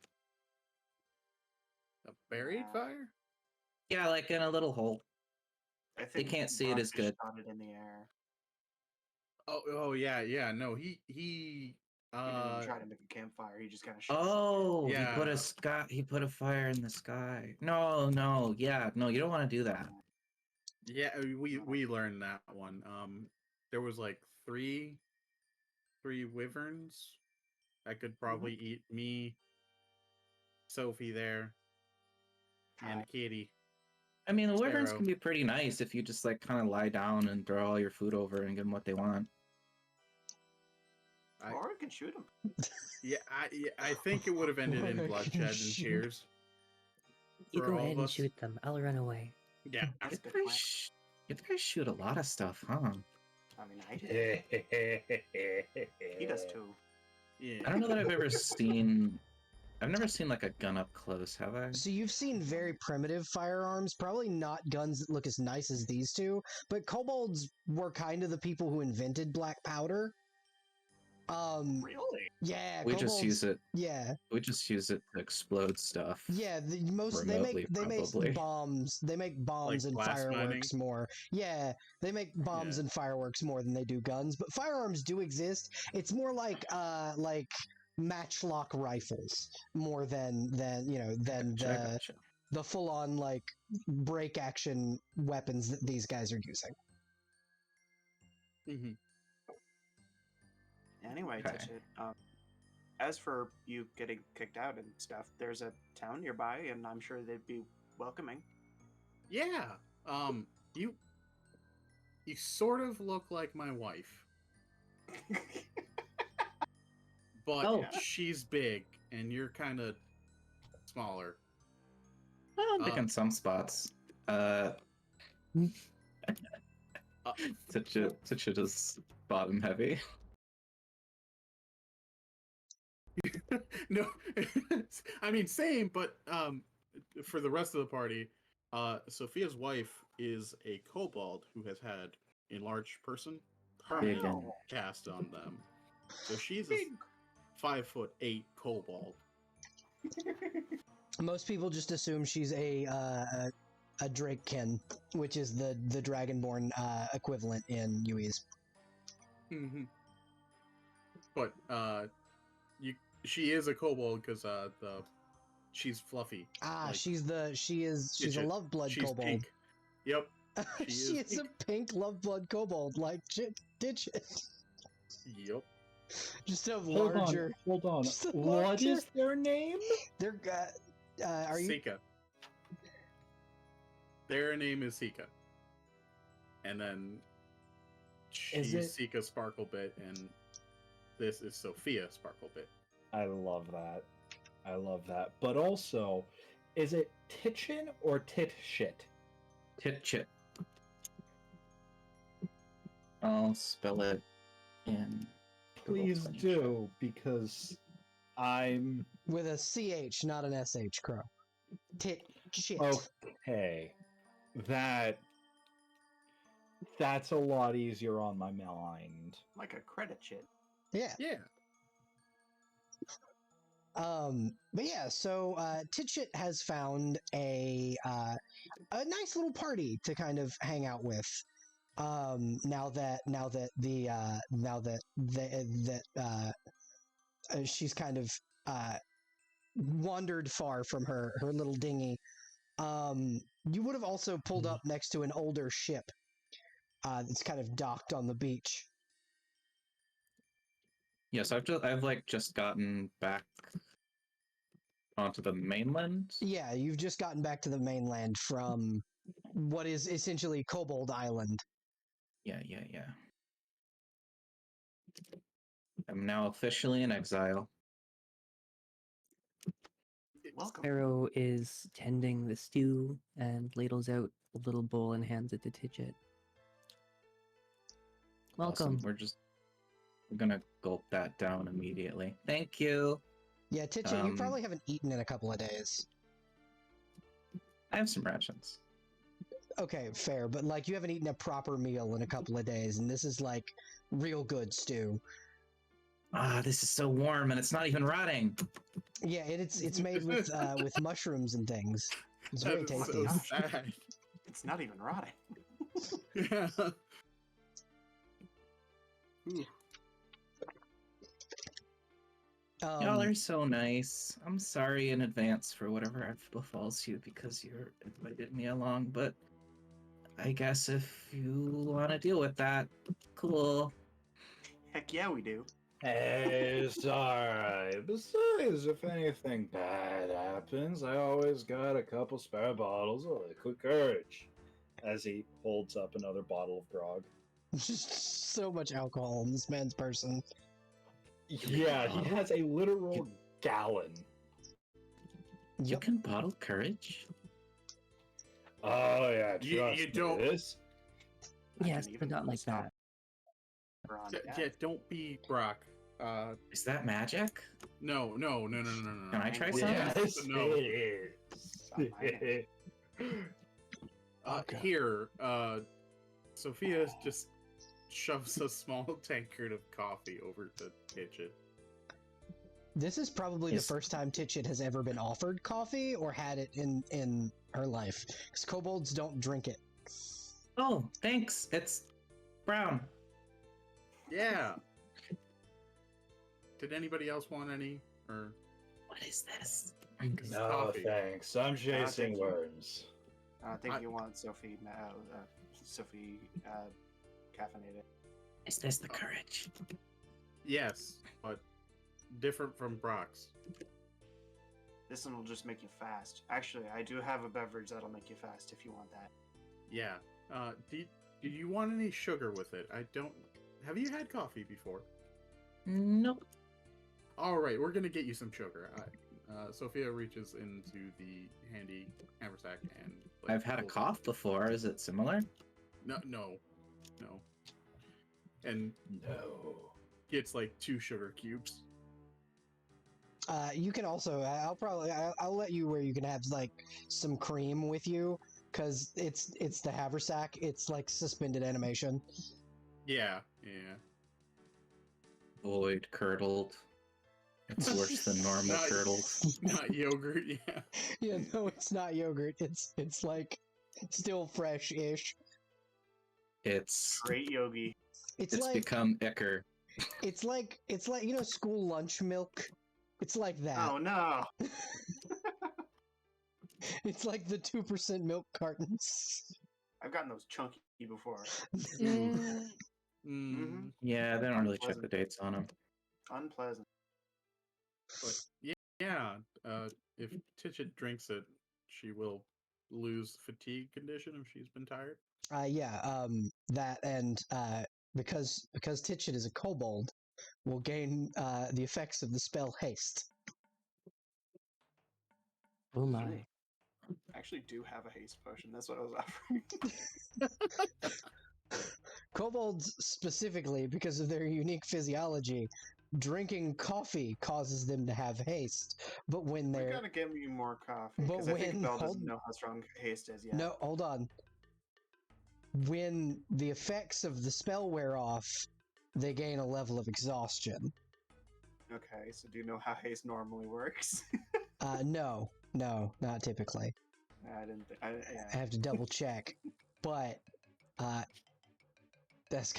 A buried fire? Yeah, like in a little hole. I think can't see it Brock as just good. shot it in the air. Oh yeah. No, he He didn't try to make a campfire. He just kind of shot. Oh, Yeah. he put a fire in the sky. No, you don't want to do that. yeah, we learned that one. There was like three wyverns that could probably eat me, Sophie there, and Kitty. I mean, the wyverns Sparrow. can be pretty nice if you just like kind of lie down and throw all your food over and give them what they want. Or we can shoot him. Yeah, I think it would have ended in Or bloodshed and shoot. tears. You for go all ahead of and us. shoot them. I'll run away. Yeah. That's a You good guys, plan. you guys shoot a lot of stuff, huh? I mean, I did. He does too. Yeah. I don't know that I've ever seen I've never seen like a gun up close, have I? So you've seen very primitive firearms, probably not guns that look as nice as these two, but kobolds were kind of the people who invented black powder. Really? Yeah, We just use kobolds. it. Yeah, We just use it to explode stuff. yeah. Remotely, they make probably. bombs. They make bombs Like and blast fireworks mining? more. Yeah, they make bombs Yeah. and fireworks more than they do guns. But firearms do exist. It's more like matchlock rifles more than you know than Gotcha. the full on like break action weapons that these guys are using. Mm-hmm. Anyway, Okay. Titchit, as for you getting kicked out and stuff, there's a town nearby, and I'm sure they'd be welcoming. Yeah. You sort of look like my wife, but Oh. she's big and you're kind of smaller. I think in some spots. Such a is bottom heavy. No, I mean same, but for the rest of the party, Sophia's wife is a kobold who has had enlarged person Big permanent and cast on them. So she's a 5'8" kobold. Most people just assume she's a Drakekin, which is the Dragonborn equivalent in UEs. Mm-hmm. But she is a kobold because she's fluffy. Ah, like she's a Titchit. love blood She's kobold. pink. Yep. She is a pink love blood kobold, like Ditch. Yep. Just a Hold larger. on, hold on. just a What larger- is their name? They're are you? Sika. Their name is Sika. And then Is she's it- Sika Sparklebit, and this is Sophia Sparklebit. I love that. I love that. But also, is it Titchin or Titshit? Titchit. I'll spell it in. Google Please Translate. do, because I'm With a CH, not an SH, Crow. Shit. okay. That's a lot easier on my mind. Like a credit shit. Yeah. Yeah. But yeah, so Titchit has found a nice little party to kind of hang out with. Now that she's kind of wandered far from her little dinghy. You would have also pulled up next to an older ship that's kind of docked on the beach. Yes, I've like just gotten back onto the mainland. Yeah, you've just gotten back to the mainland from what is essentially Kobold Island. Yeah. I'm now officially in exile. Welcome. Sparrow is tending the stew and ladles out a little bowl and hands it to Titchit. Welcome. Awesome. We're gonna gulp that down immediately. Thank you. Yeah, Titchin, you Um, probably haven't eaten in a couple of days. I have some rations. Okay, fair, but like you haven't eaten a proper meal in a couple of days, and this is like real good stew. Ah, this is so warm and it's not even rotting. Yeah, it's made with mushrooms and things. It's very That is tasty. so sad. It's not even rotting. Yeah. Ooh. Y'all are so nice. I'm sorry in advance for whatever befalls you because you invited me along, but I guess if you want to deal with that, cool. Heck yeah, we do. It's alright. Besides, if anything bad happens, I always got a couple spare bottles of liquid courage. As he holds up another bottle of grog. Just so much alcohol in this man's person. Yeah, he has a literal gallon. You Yep. can bottle courage? Oh yeah, You trust don't- me. This. Yes, can but even not like stop that. We're on Yeah, gas. yeah, don't be Brock. Is that magic? No. Can I try Well, some? Yes, No. it is. Okay. Here, Sophia just shoves a small tankard of coffee over to Kitchen. This is probably Yes. the first time Titchit has ever been offered coffee or had it in her life. Because kobolds don't drink it. Oh, thanks. It's brown. Yeah. Did anybody else want any? Or What is this? 'cause No, coffee. thanks. I'm chasing thank you. worms. I think I- you want Sophie caffeinated. Is this the courage? Yes, but different from Brock's. This one will just make you fast. Actually, I do have a beverage that'll make you fast if you want that. Yeah. Do you want any sugar with it? I don't. Have you had coffee before? Nope. All right, we're gonna get you some sugar. Sophia reaches into the handy haversack and. I've had a pulls- cough before. Is it similar? No. And No. gets like 2 sugar cubes. You can also, I'll let you where you can have like some cream with you because it's the haversack. It's like suspended animation. Yeah. Void curdled. It's worse than normal Not- curdled. Not yogurt. Yeah. Yeah, no, it's not yogurt. It's like still fresh-ish. It's Great yogi. It's it's like become ichor. it's like school lunch milk. It's like that. Oh no! It's like the 2% milk cartons. I've gotten those chunky before. Mm, Yeah, they don't really check the Unpleasant. dates on them. Unpleasant. but yeah. If Titchit drinks it, she will lose fatigue condition if she's been tired. That and because Titchit is a kobold, will gain the effects of the spell haste. Oh my. I actually do have a haste potion. That's what I was offering. Kobolds specifically, because of their unique physiology, drinking coffee causes them to have haste. But when We they're gotta give me more coffee. But Because I think when- Belle doesn't hold- know how strong haste is yet. no, hold on. When the effects of the spell wear off, they gain a level of exhaustion. Okay, so do you know how haste normally works? No, not typically. I didn't. I Yeah. have to double check, but that's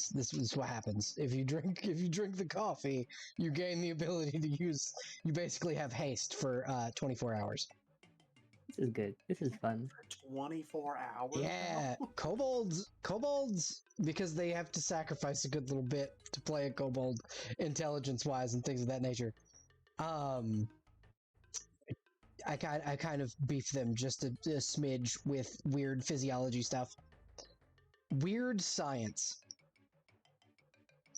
this is what happens if you drink the coffee. You gain the ability to use. You basically have haste for 24 hours. This is good. This is fun. For 24 hours? Yeah, now? kobolds, because they have to sacrifice a good little bit to play a kobold, intelligence-wise and things of that nature. I kind of beef them just a smidge with weird physiology stuff. Weird science.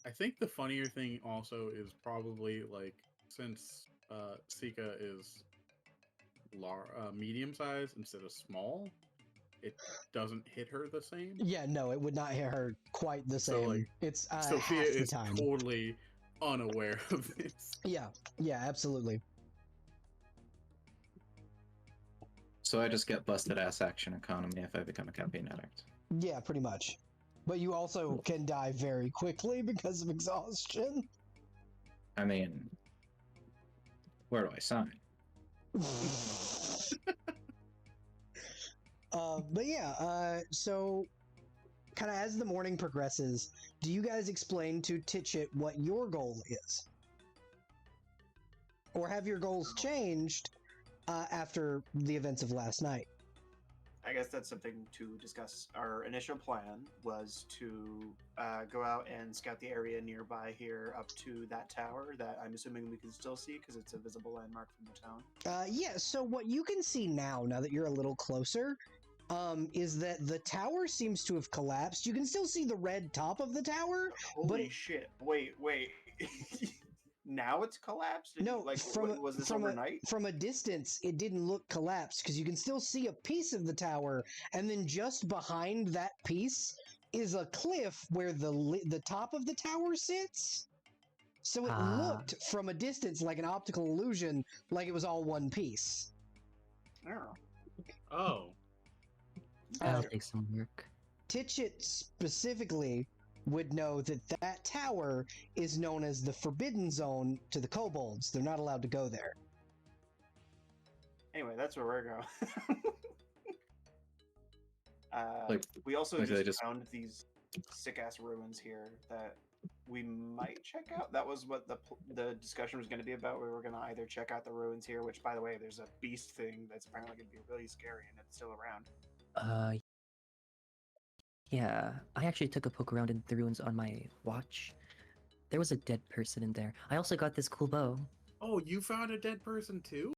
I think the funnier thing also is probably like since Sika is medium size instead of small, it doesn't hit her the same. Yeah, no, it would not hit her quite the So, same. like, It's Sophia half the is time. totally unaware of this. Yeah, absolutely. So I just get busted ass action economy if I become a campaign addict. Yeah, pretty much. But you also can die very quickly because of exhaustion. I mean, where do I sign? But yeah, so kind of as the morning progresses, do you guys explain to Titchit what your goal is? Or have your goals changed after the events of last night? I guess that's something to discuss. Our initial plan was to go out and scout the area nearby here up to that tower that I'm assuming we can still see because it's a visible landmark from the town. Yeah, so what you can see now that you're a little closer, is that the tower seems to have collapsed. You can still see the red top of the tower. Holy But- shit! Wait. Now it's collapsed? No, Was this overnight? From a distance, it didn't look collapsed because you can still see a piece of the tower, and then just behind that piece is a cliff where the top of the tower sits. So it looked from a distance like an optical illusion, like it was all one piece. Oh. Oh, That'll Uh, take some work. Titchit specifically would know that that tower is known as the Forbidden Zone to the kobolds. They're not allowed to go there. Anyway, that's where we're going. Like- we also like they just just- found these sick-ass ruins here that we might check out. That was what the discussion was going to be about. We were going to either check out the ruins here, which, by the way, there's a beast thing that's apparently going to be really scary, and it's still around. Yeah, I actually took a poke around in the ruins on my watch. There was a dead person in there. I also got this cool bow. oh, you found a dead person too?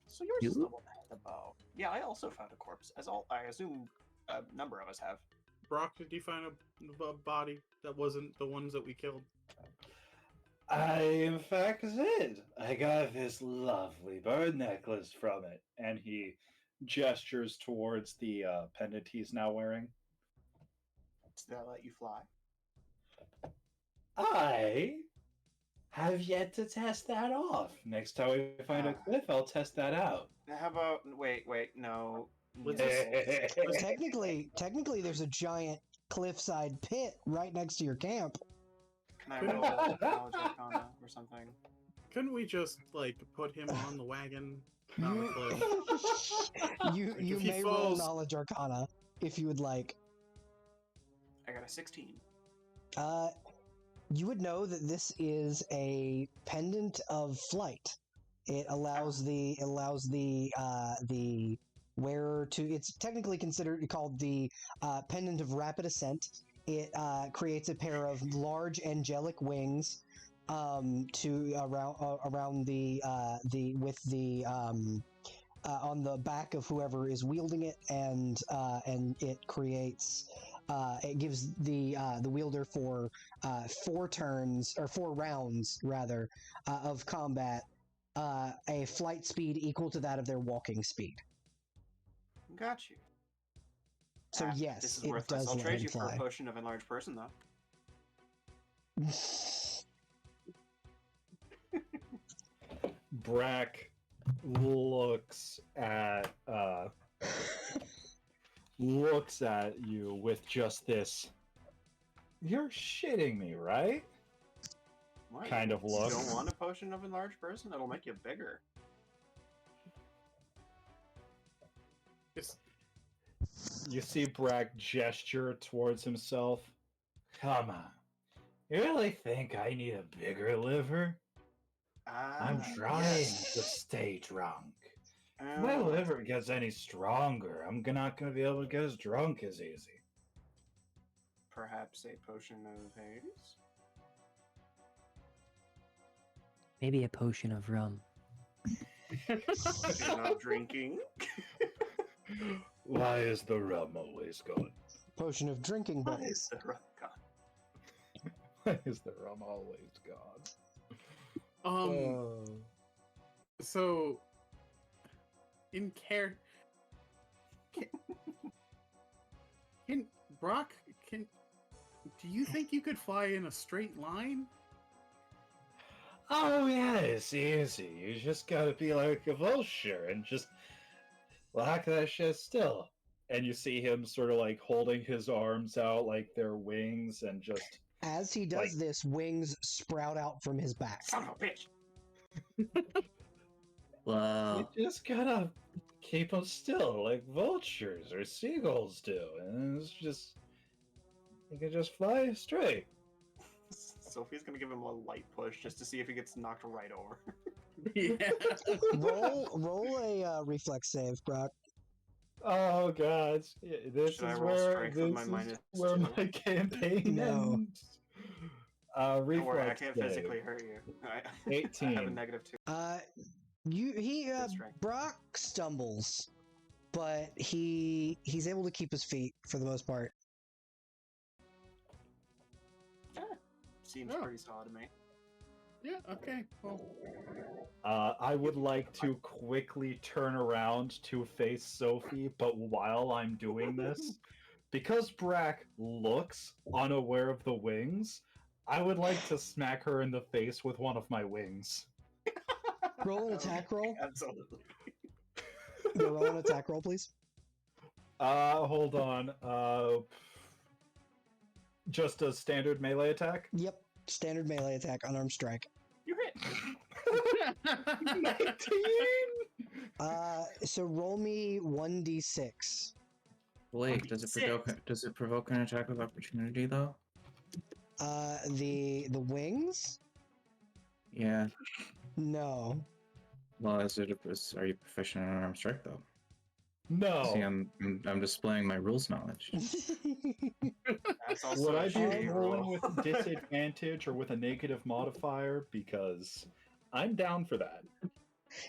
So yours is You? the one that had the bow. Yeah, I also found a corpse, as all I assume a number of us have. Brock, did you find a body that wasn't the ones that we killed? I, in fact, did. I got this lovely bird necklace from it. And he gestures towards the pendant he's now wearing. Does that let you fly? I have yet to test that off. Next time we find a cliff, I'll test that out. How about wait, no. Let's no. just- Technically, there's a giant cliffside pit right next to your camp. Can I roll knowledge arcana or something? Couldn't we just like put him on the wagon? Not the cliff? You Like, if he may roll falls- knowledge arcana if you would like. I got a 16. You would know that this is a pendant of flight. It allows the wearer to. It's technically called the pendant of rapid ascent. It creates a pair of large angelic wings to around the on the back of whoever is wielding it, and it creates. It gives the wielder for 4 turns or 4 rounds rather of combat a flight speed equal to that of their walking speed. Got you. So yes, this is it worthless. does I'll let trade him you for fly. a potion of enlarged person, though. Brack looks at you with just this. You're shitting me, right? Why? Kind of You look. don't want a potion of enlarged person? It'll make you bigger. It's- You see Brack gesture towards himself. Come on. You really think I need a bigger liver? I'm trying to stay drunk. If my liver gets any stronger, I'm not going to be able to get as drunk as easy. Perhaps a potion of haze? Maybe a potion of rum. If you're not drinking. Why is the rum always gone? Potion of drinking Why buddies. is the rum gone? Why is the rum always gone? So in can Brock do you think you could fly in a straight line? Oh yeah, it's easy. You just gotta be like a vulture and just lock that shit still. And you see him sort of like holding his arms out like they're wings and just As he does this, wings sprout out from his back. Son of a bitch! Whoa. you just gotta keep them still like vultures or seagulls do. And it's just you can just fly straight. Sophie's gonna give him a light push just to see if he gets knocked right over. Yeah. roll a reflex save, Brock. Oh god, this Should I is roll where strength with this my is -2? where my campaign No. ends. Don't worry, I Reflex can't save. physically hurt you. I have a 18. -2. Strength. Brock stumbles, but he's able to keep his feet for the most part. Seems Oh. pretty solid to me. Yeah, okay. Well, I would like to quickly turn around to face Sophie, but while I'm doing this, because Brack looks unaware of the wings, I would like to smack her in the face with one of my wings. Roll an attack roll. Absolutely. Yeah, roll an attack roll, please. Hold on. Just a standard melee attack? Yep, standard melee attack, unarmed strike. You hit. 19! So roll me 1d6. Wait, does it provoke an attack of opportunity though? The wings? Yeah. No. Well, are you proficient in unarmed strike though? No. See, I'm displaying my rules knowledge. That's also Would a I be shitty rolling roll. with disadvantage or with a negative modifier? Because I'm down for that.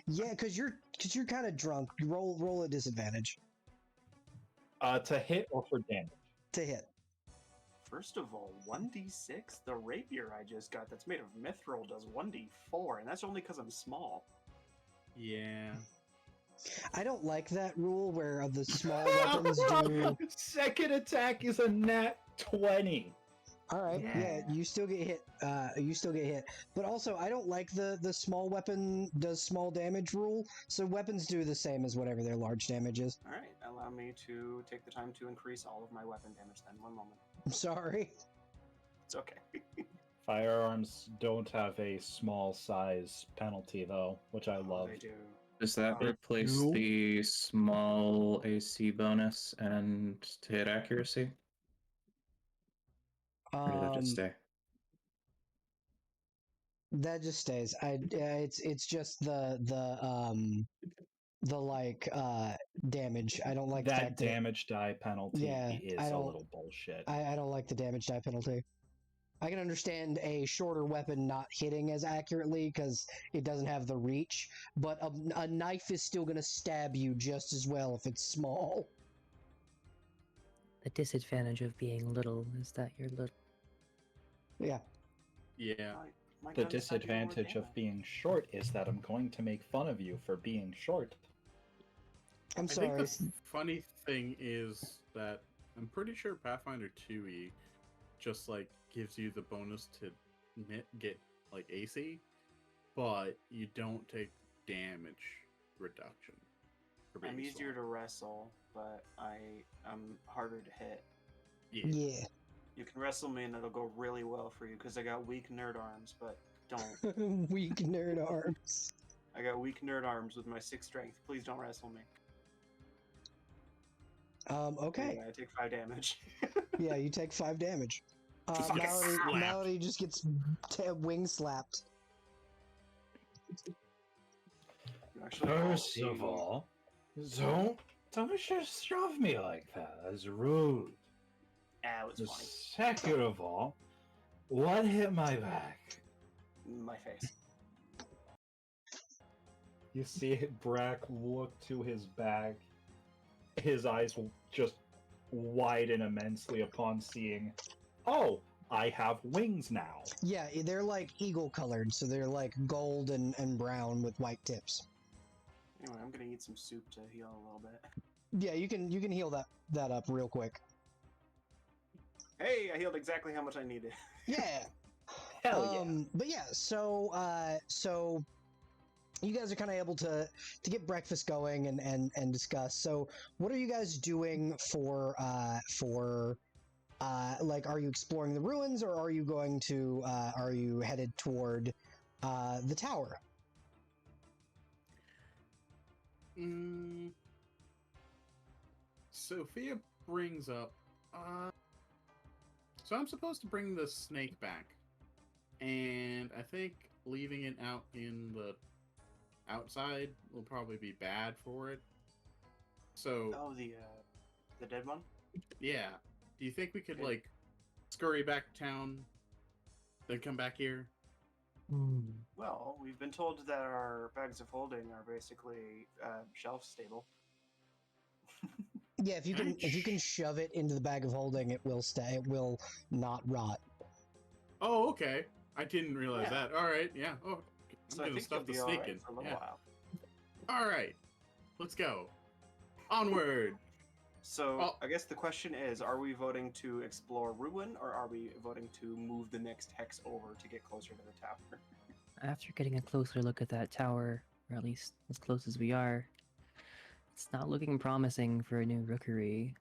Yeah, because you're kind of drunk. You roll a disadvantage To hit or for damage? to hit. First of all, 1d6? The rapier I just got that's made of mithril does 1d4, and that's only because I'm small. Yeah. I don't like that rule where the small weapons do. Second attack is a nat 20. All right, yeah, you still get hit. But also, I don't like the small weapon does small damage rule. So weapons do the same as whatever their large damage is. Alright, allow me to take the time to increase all of my weapon damage then. One moment. I'm sorry. It's okay. Firearms don't have a small size penalty, though, which I love. They do. Does that Oh, replace no. the small AC bonus and to hit accuracy? Or did that just stay? That just stays. It's just the damage. I don't like the That fact damage die penalty Yeah, is I a don't- little bullshit. I don't like the damage die penalty. I can understand a shorter weapon not hitting as accurately because it doesn't have the reach, but a knife is still going to stab you just as well if it's small. The disadvantage of being little is that you're little. Yeah. Yeah. My The gun decided to do more disadvantage of damage. being short is that I'm going to make fun of you for being short. I'm I sorry. think the funny thing is that I'm pretty sure Pathfinder 2e just like gives you the bonus to get like AC, but you don't take damage reduction. for being I'm easier small. to wrestle, but I'm harder to hit. Yeah. Yeah. You can wrestle me and it'll go really well for you because I got weak nerd arms, but don't. Weak nerd arms. I got weak nerd arms with my 6 strength. Please don't wrestle me. Okay. Anyway, I take 5 damage. Yeah, you take 5 damage. Just get slapped. Mallory just gets wing slapped. You actually call First the- of all, don't just shove me like that. That's rude. Ah, it was funny. Second of all, what hit my back? My face. You see Brack look to his back. His eyes will just widen immensely upon seeing, oh, I have wings now. Yeah, they're like eagle colored, so they're like gold and brown with white tips. Anyway, I'm gonna eat some soup to heal a little bit. Yeah, you can heal that up real quick. Hey, I healed exactly how much I needed. Yeah. Hell yeah. But yeah, so you guys are kind of able to get breakfast going and discuss. So what are you guys doing for like, are you exploring the ruins or are you going to are you headed toward the tower? Sophia brings up, so I'm supposed to bring the snake back, and I think leaving it out in the outside will probably be bad for it. So Oh, the dead one? yeah, do you think we could Okay. like scurry back to town, then come back here? Well, we've been told that our bags of holding are basically shelf stable. Yeah, if you can shove it into the bag of holding, it will stay. It will not rot. Oh, okay. I didn't realize Yeah. that. All right, yeah. Oh, I'm So I gonna think stuff you'll the be snake alright in. for a little Yeah. while. All right, let's go. Onward. So Oh. I guess the question is, are we voting to explore Ruin, or are we voting to move the next hex over to get closer to the tower? After getting a closer look at that tower, or at least as close as we are, it's not looking promising for a new rookery.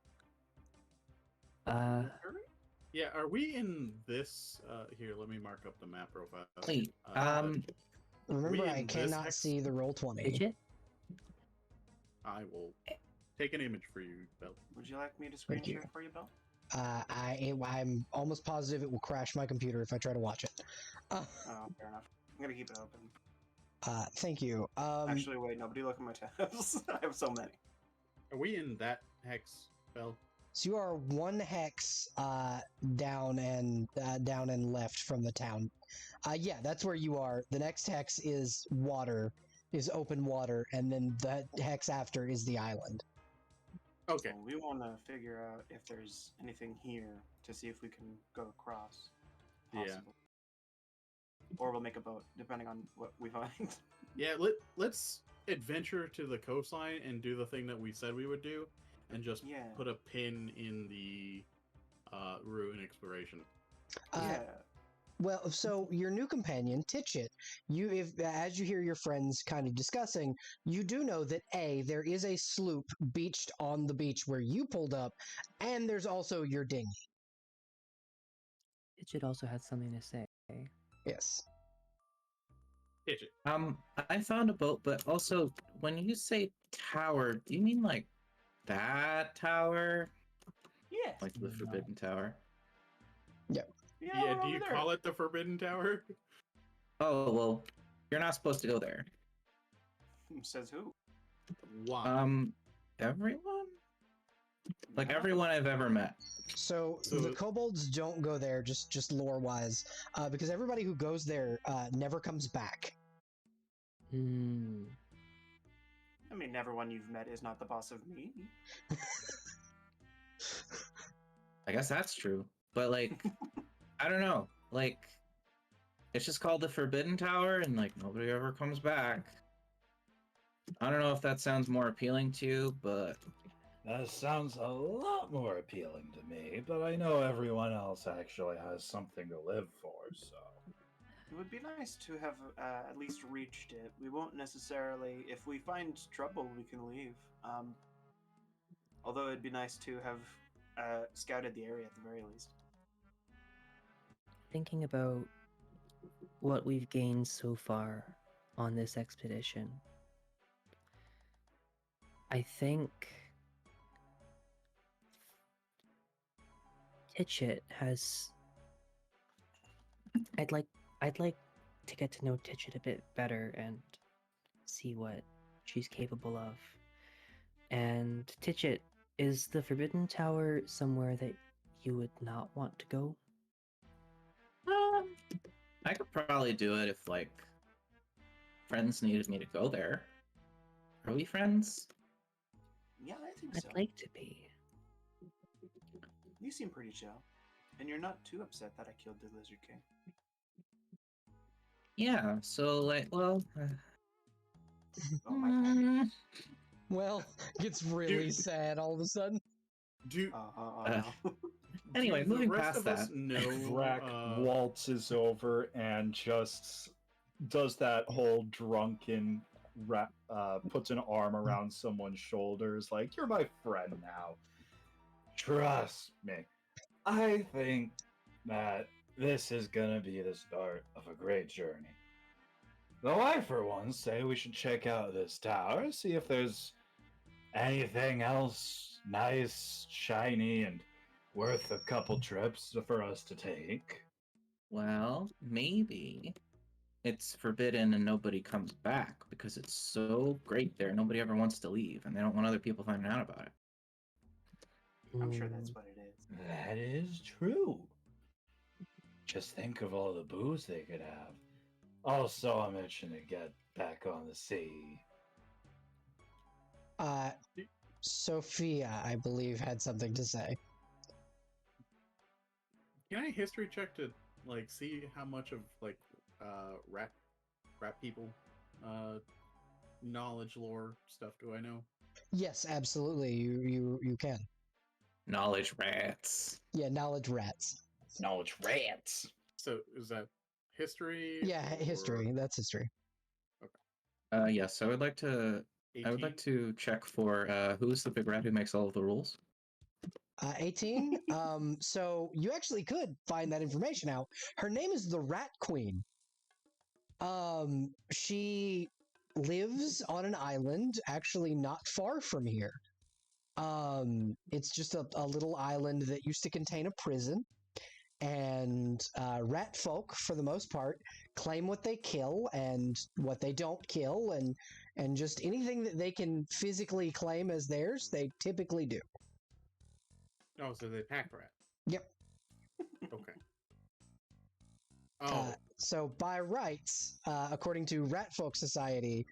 Yeah, are we in this? Here, let me mark up the map real fast. Wait, Remember, we I in this cannot hex? see the roll 20. Fidget? I will take an image for you, Belle. Would you like me to screen Thank you. share for you, Bill? I'm almost positive it will crash my computer if I try to watch it. Oh, fair enough. I'm gonna keep it open. Thank you. Actually, wait, nobody look at my tabs. I have so many. Are we in that hex, Belle? So you are one hex down and left from the town. Yeah, that's where you are. The next hex is water, is open water, and then the hex after is the island. Okay. So we want to figure out if there's anything here to see if we can go across. Yeah. Possibly. Or we'll make a boat, depending on what we find. Yeah, let's adventure to the coastline and do the thing that we said we would do, and just Yeah. put a pin in the ruin exploration. Yeah. Well, so your new companion, Titchit, as you hear your friends kind of discussing, you do know that there is a sloop beached on the beach where you pulled up, and there's also your dinghy. Fidget also had something to say. Yes. Hitch it. I found a boat, but also when you say tower, do you mean like that tower? Yeah. Like the Forbidden Tower? Yeah, Yeah, we're do over you there. call it the Forbidden Tower? Oh, well, you're not supposed to go there. Says who? Why? Everyone? Like Yeah. everyone I've ever met. So the kobolds don't go there, just lore-wise, because everybody who goes there never comes back. Hmm. I mean, everyone you've met is not the boss of me. I guess that's true. But like, I don't know. Like, it's just called the Forbidden Tower, and like nobody ever comes back. I don't know if that sounds more appealing to you, but That sounds a lot more appealing to me, but I know everyone else actually has something to live for, so. It would be nice to have at least reached it. We won't necessarily, if we find trouble, we can leave. Although it'd be nice to have scouted the area at the very least. Thinking about what we've gained so far on this expedition, I think Titchit has. I'd like to get to know Titchit a bit better and see what she's capable of. And Titchit, is the Forbidden Tower somewhere that you would not want to go? I could probably do it if like friends needed me to go there. Are we friends? Yeah, I think I'd so. like to be. You seem pretty chill. And you're not too upset that I killed the Lizard King. Yeah, so like, well, Oh, my God. Well, it's really Dude. sad all of a sudden. Do No. Anyway, do moving the rest past of us that. know Brack waltzes over and just does that whole drunken puts an arm around someone's shoulders like, you're my friend now. Trust me. I think that this is gonna be the start of a great journey. Though I, for one, say we should check out this tower, see if there's anything else nice, shiny, and worth a couple trips for us to take. Well, maybe it's forbidden and nobody comes back because it's so great there. Nobody ever wants to leave, and they don't want other people finding out about it. I'm sure that's what it is. That is true. Just think of all the booze they could have. Also, I'm itching to get back on the sea. Sophia, I believe, had something to say. Can I history check to like see how much of like rat people knowledge lore stuff do I know? Yes, absolutely. You can. Knowledge rats. Yeah, knowledge rats. Knowledge rats. So is that history? Yeah, or history. That's history. Yes, I would like to. I would 18? like to check for who's the big rat who makes all of the rules. 18. So you actually could find that information out. Her name is the Rat Queen. She lives on an island, actually not far from here. It's just a little island that used to contain a prison. And rat folk, for the most part, claim what they kill and what they don't kill, and just anything that they can physically claim as theirs, they typically do. Oh, so they pack rat. Yep. Okay. Oh, So by rights, according to Rat Folk Society,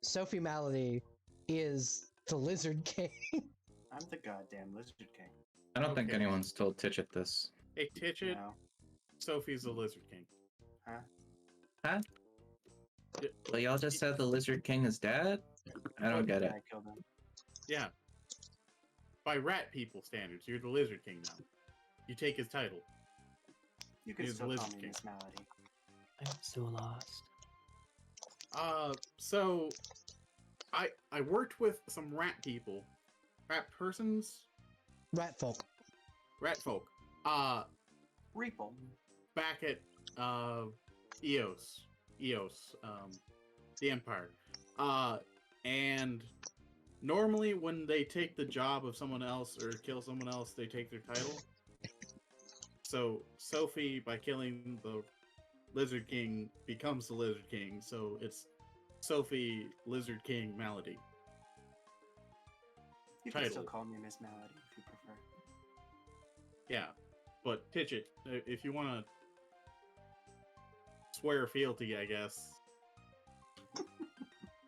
Sophie Malady is the Lizard King. I'm the goddamn Lizard King. I don't think Okay. anyone's told Titchit this. hey, Titchit, No. Sophie's the Lizard King. Huh? Huh? Yeah, Well, y'all just said the Lizard King is dead? I don't get it. I killed him. yeah. By rat people standards, you're the Lizard King now. You take his title. You can He's still Lizard call me King. Miss Malady. I'm so lost. So I worked with some rat people, rat persons, Rat Folk. rat folk. Reeple. Back at Eos, the Empire. And normally when they take the job of someone else or kill someone else, they take their title. So Sophie, by killing the Lizard King, becomes the Lizard King. So it's Sophie Lizard King Malady. You can still Title. call me Miss Malady if you prefer. Yeah, but Titchit, if you want to swear fealty, I guess.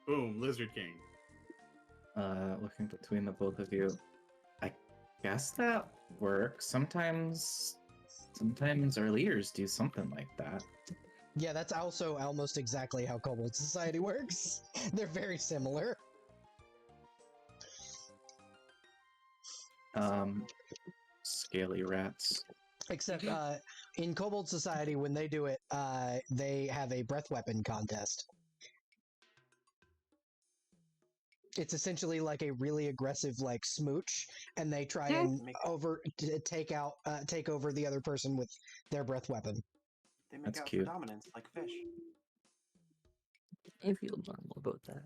Boom, Lizard King. Looking between the both of you. I guess that works. Sometimes our leaders do something like that. Yeah, that's also almost exactly how Kobold Society works. They're very similar. Scaly rats. Except in Kobold Society, when they do it, they have a breath weapon contest. It's essentially like a really aggressive like smooch, and they try and take over the other person with their breath weapon. They make That's out cute. for dominance like fish. I feel normal about that.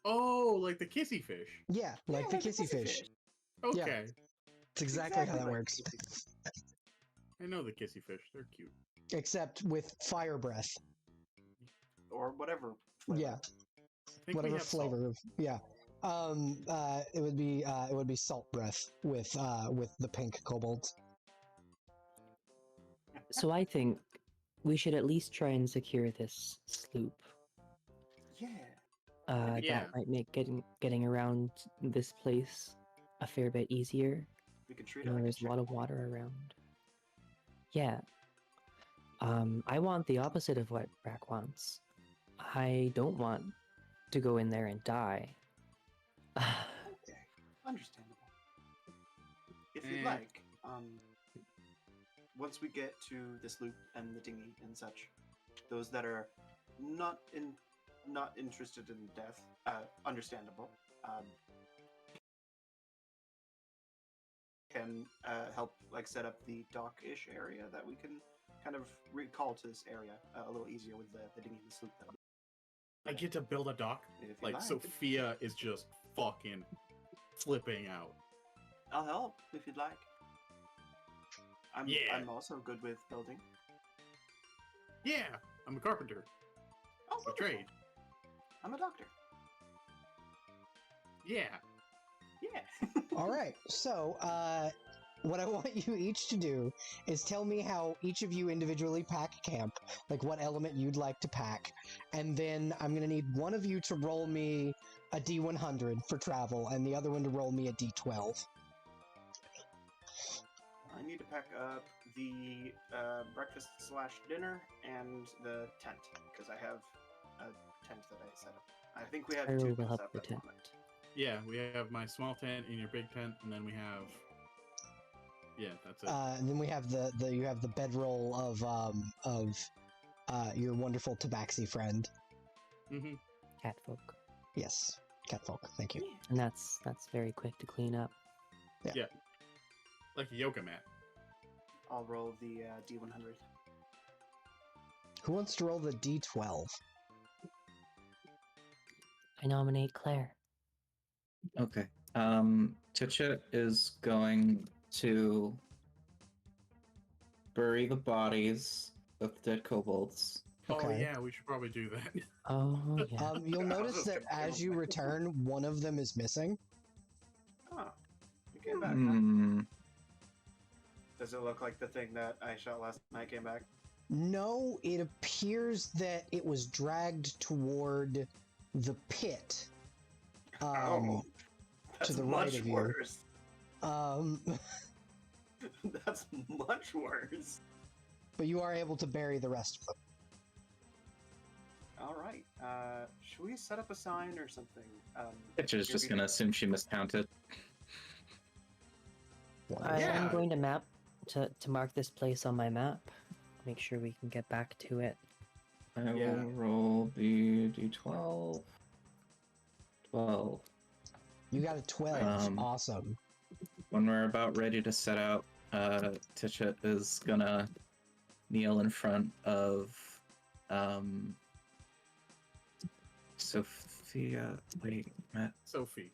Oh, like the kissy fish. Yeah, like the kissy fish. Yeah. Okay, It's exactly how that like works. kissy fish. I know the kissy fish. They're cute. Except with fire breath. Or whatever. Flavor. Yeah, I think we whatever have salt. flavor. Yeah. It would be salt breath with the pink kobolds. So I think we should at least try and secure this sloop. Yeah. Yeah. That might make getting around this place a fair bit easier. We could treat You it know, like there's a lot of checkpoint. water around. Yeah. I want the opposite of what Brack wants. I don't want to go in there and die. Okay. Understandable. If you'd Eh. like, once we get to the sloop and the dinghy and such, those that are not interested in death, understandable, can help like set up the dock-ish area that we can kind of recall to this area a little easier with the dinghy and the sloop. I get to build a dock. If you Like Sophia is just fucking flipping out. I'll help if you'd like. I'm Yeah. I'm also good with building. Yeah, I'm a carpenter. Oh, A wonderful. trade. I'm a doctor. Yeah. Yeah. All right. So, what I want you each to do is tell me how each of you individually pack camp, like what element you'd like to pack, and then I'm gonna need one of you to roll me a D100 for travel, and the other one to roll me a D12. I need to pack up the breakfast/dinner and the tent because I have tent that I set up. I think we have I two will tents help up the at the tent. moment. Yeah, we have my small tent and your big tent, and then we have. Yeah, that's it. And then we have you have the bedroll of your wonderful tabaxi friend. Mm-hmm. Catfolk. Yes, catfolk. Thank you. And that's very quick to clean up. Like a yoga mat. I'll roll the D100. Who wants to roll the D12? I nominate Claire. Okay. Titcha is going to bury the bodies of dead kobolds. Oh Okay. yeah, we should probably do that. Oh yeah. You'll I was notice just that gonna as you kill return, one of them is missing. Oh, you came back. Huh? Hmm. Does it look like the thing that I shot last night came back? No, it appears that it was dragged toward the pit. Oh, that's to the much right of you. worse. Um, That's much worse. but you are able to bury the rest of them. All right. Should we set up a sign or something? Titcha's just gonna assume she miscounted. I Yeah. am going to map to mark this place on my map. Make sure we can get back to it. I Yeah. will roll the d12. 12. You got a 12. Awesome. When we're about ready to set out, Tisha is gonna kneel in front of Sophia. Wait, Sophie.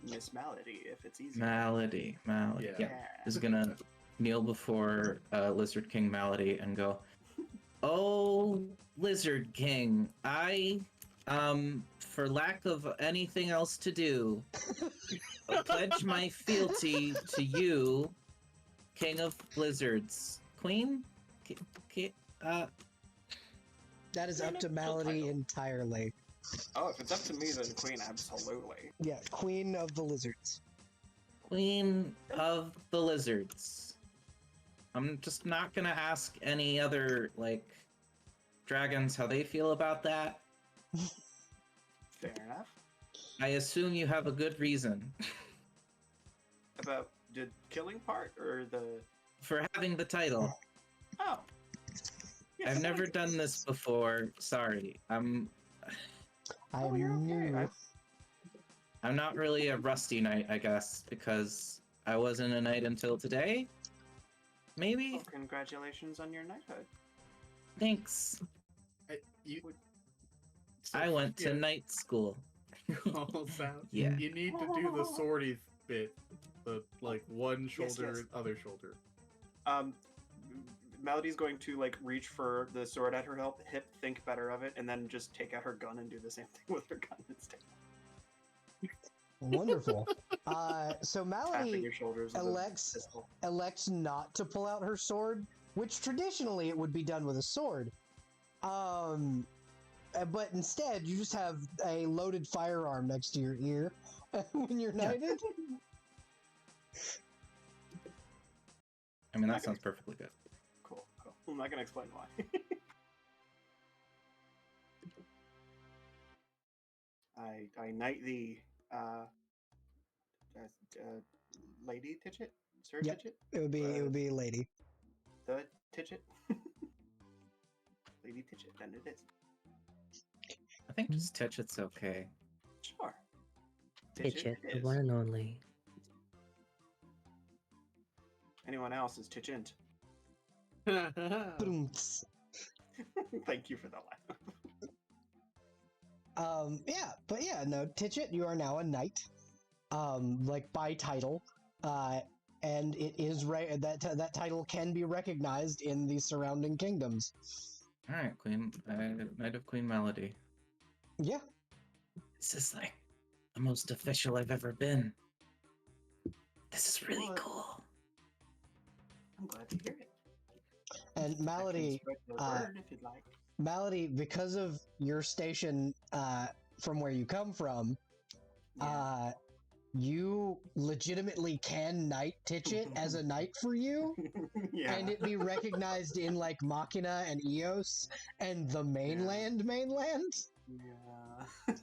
Miss Malady, if it's easy. Malady. Yeah. Is gonna kneel before Lizard King Malady and go, "Oh, Lizard King, I, for lack of anything else to do, pledge my fealty to you, King of Blizzards. Queen? That is up to Malady entirely. Oh, if it's up to me, then Queen, absolutely. Yeah, Queen of the Lizards. Queen of the Lizards. I'm just not gonna ask any other, like, dragons how they feel about that. Fair enough. I assume you have a good reason About the killing part or the... for having the title. Oh. Yes, I've never thank done this before. Sorry. I'm Oh, you're okay. I'm not really a rusty knight, I guess, because I wasn't a knight until today. Maybe? Well, congratulations on your knighthood. Thanks. I went to night school. Calls out. Yeah. You need to do the swordy bit. The, like, one shoulder, yes. other shoulder. Melody's going to, like, reach for the sword at her hip, think better of it, and then just take out her gun and do the same thing with her gun instead. Wonderful. So Tapping Malady your shoulders with a pistol. elects not to pull out her sword, which traditionally it would be done with a sword. But instead, you just have a loaded firearm next to your ear when you're knighted. I mean, that sounds perfectly good. Cool. I'm not gonna explain why. I knight the lady Titchit, Sir Yep. Titchit. It would be a lady. The Titchit. Lady Titchit, then it is. I think just Titchit's okay. Sure. Pitch it, it the is. one and only. Anyone else is Titchint. Boomts. Thank you for the laugh. No, Titchit, you are now a knight, like by title, and it is that title can be recognized in the surrounding kingdoms. All right, Knight of Queen Melody. Yeah, This is like the most official I've ever been. This is really What? cool. I'm glad to hear it. and I can Malady, spread the word if you'd like. Malady, because of your station, from where you come from, Yeah. you legitimately can knight Titchit as a knight for you, Yeah. and it be recognized in like Machina and Eos and the mainland. Yeah.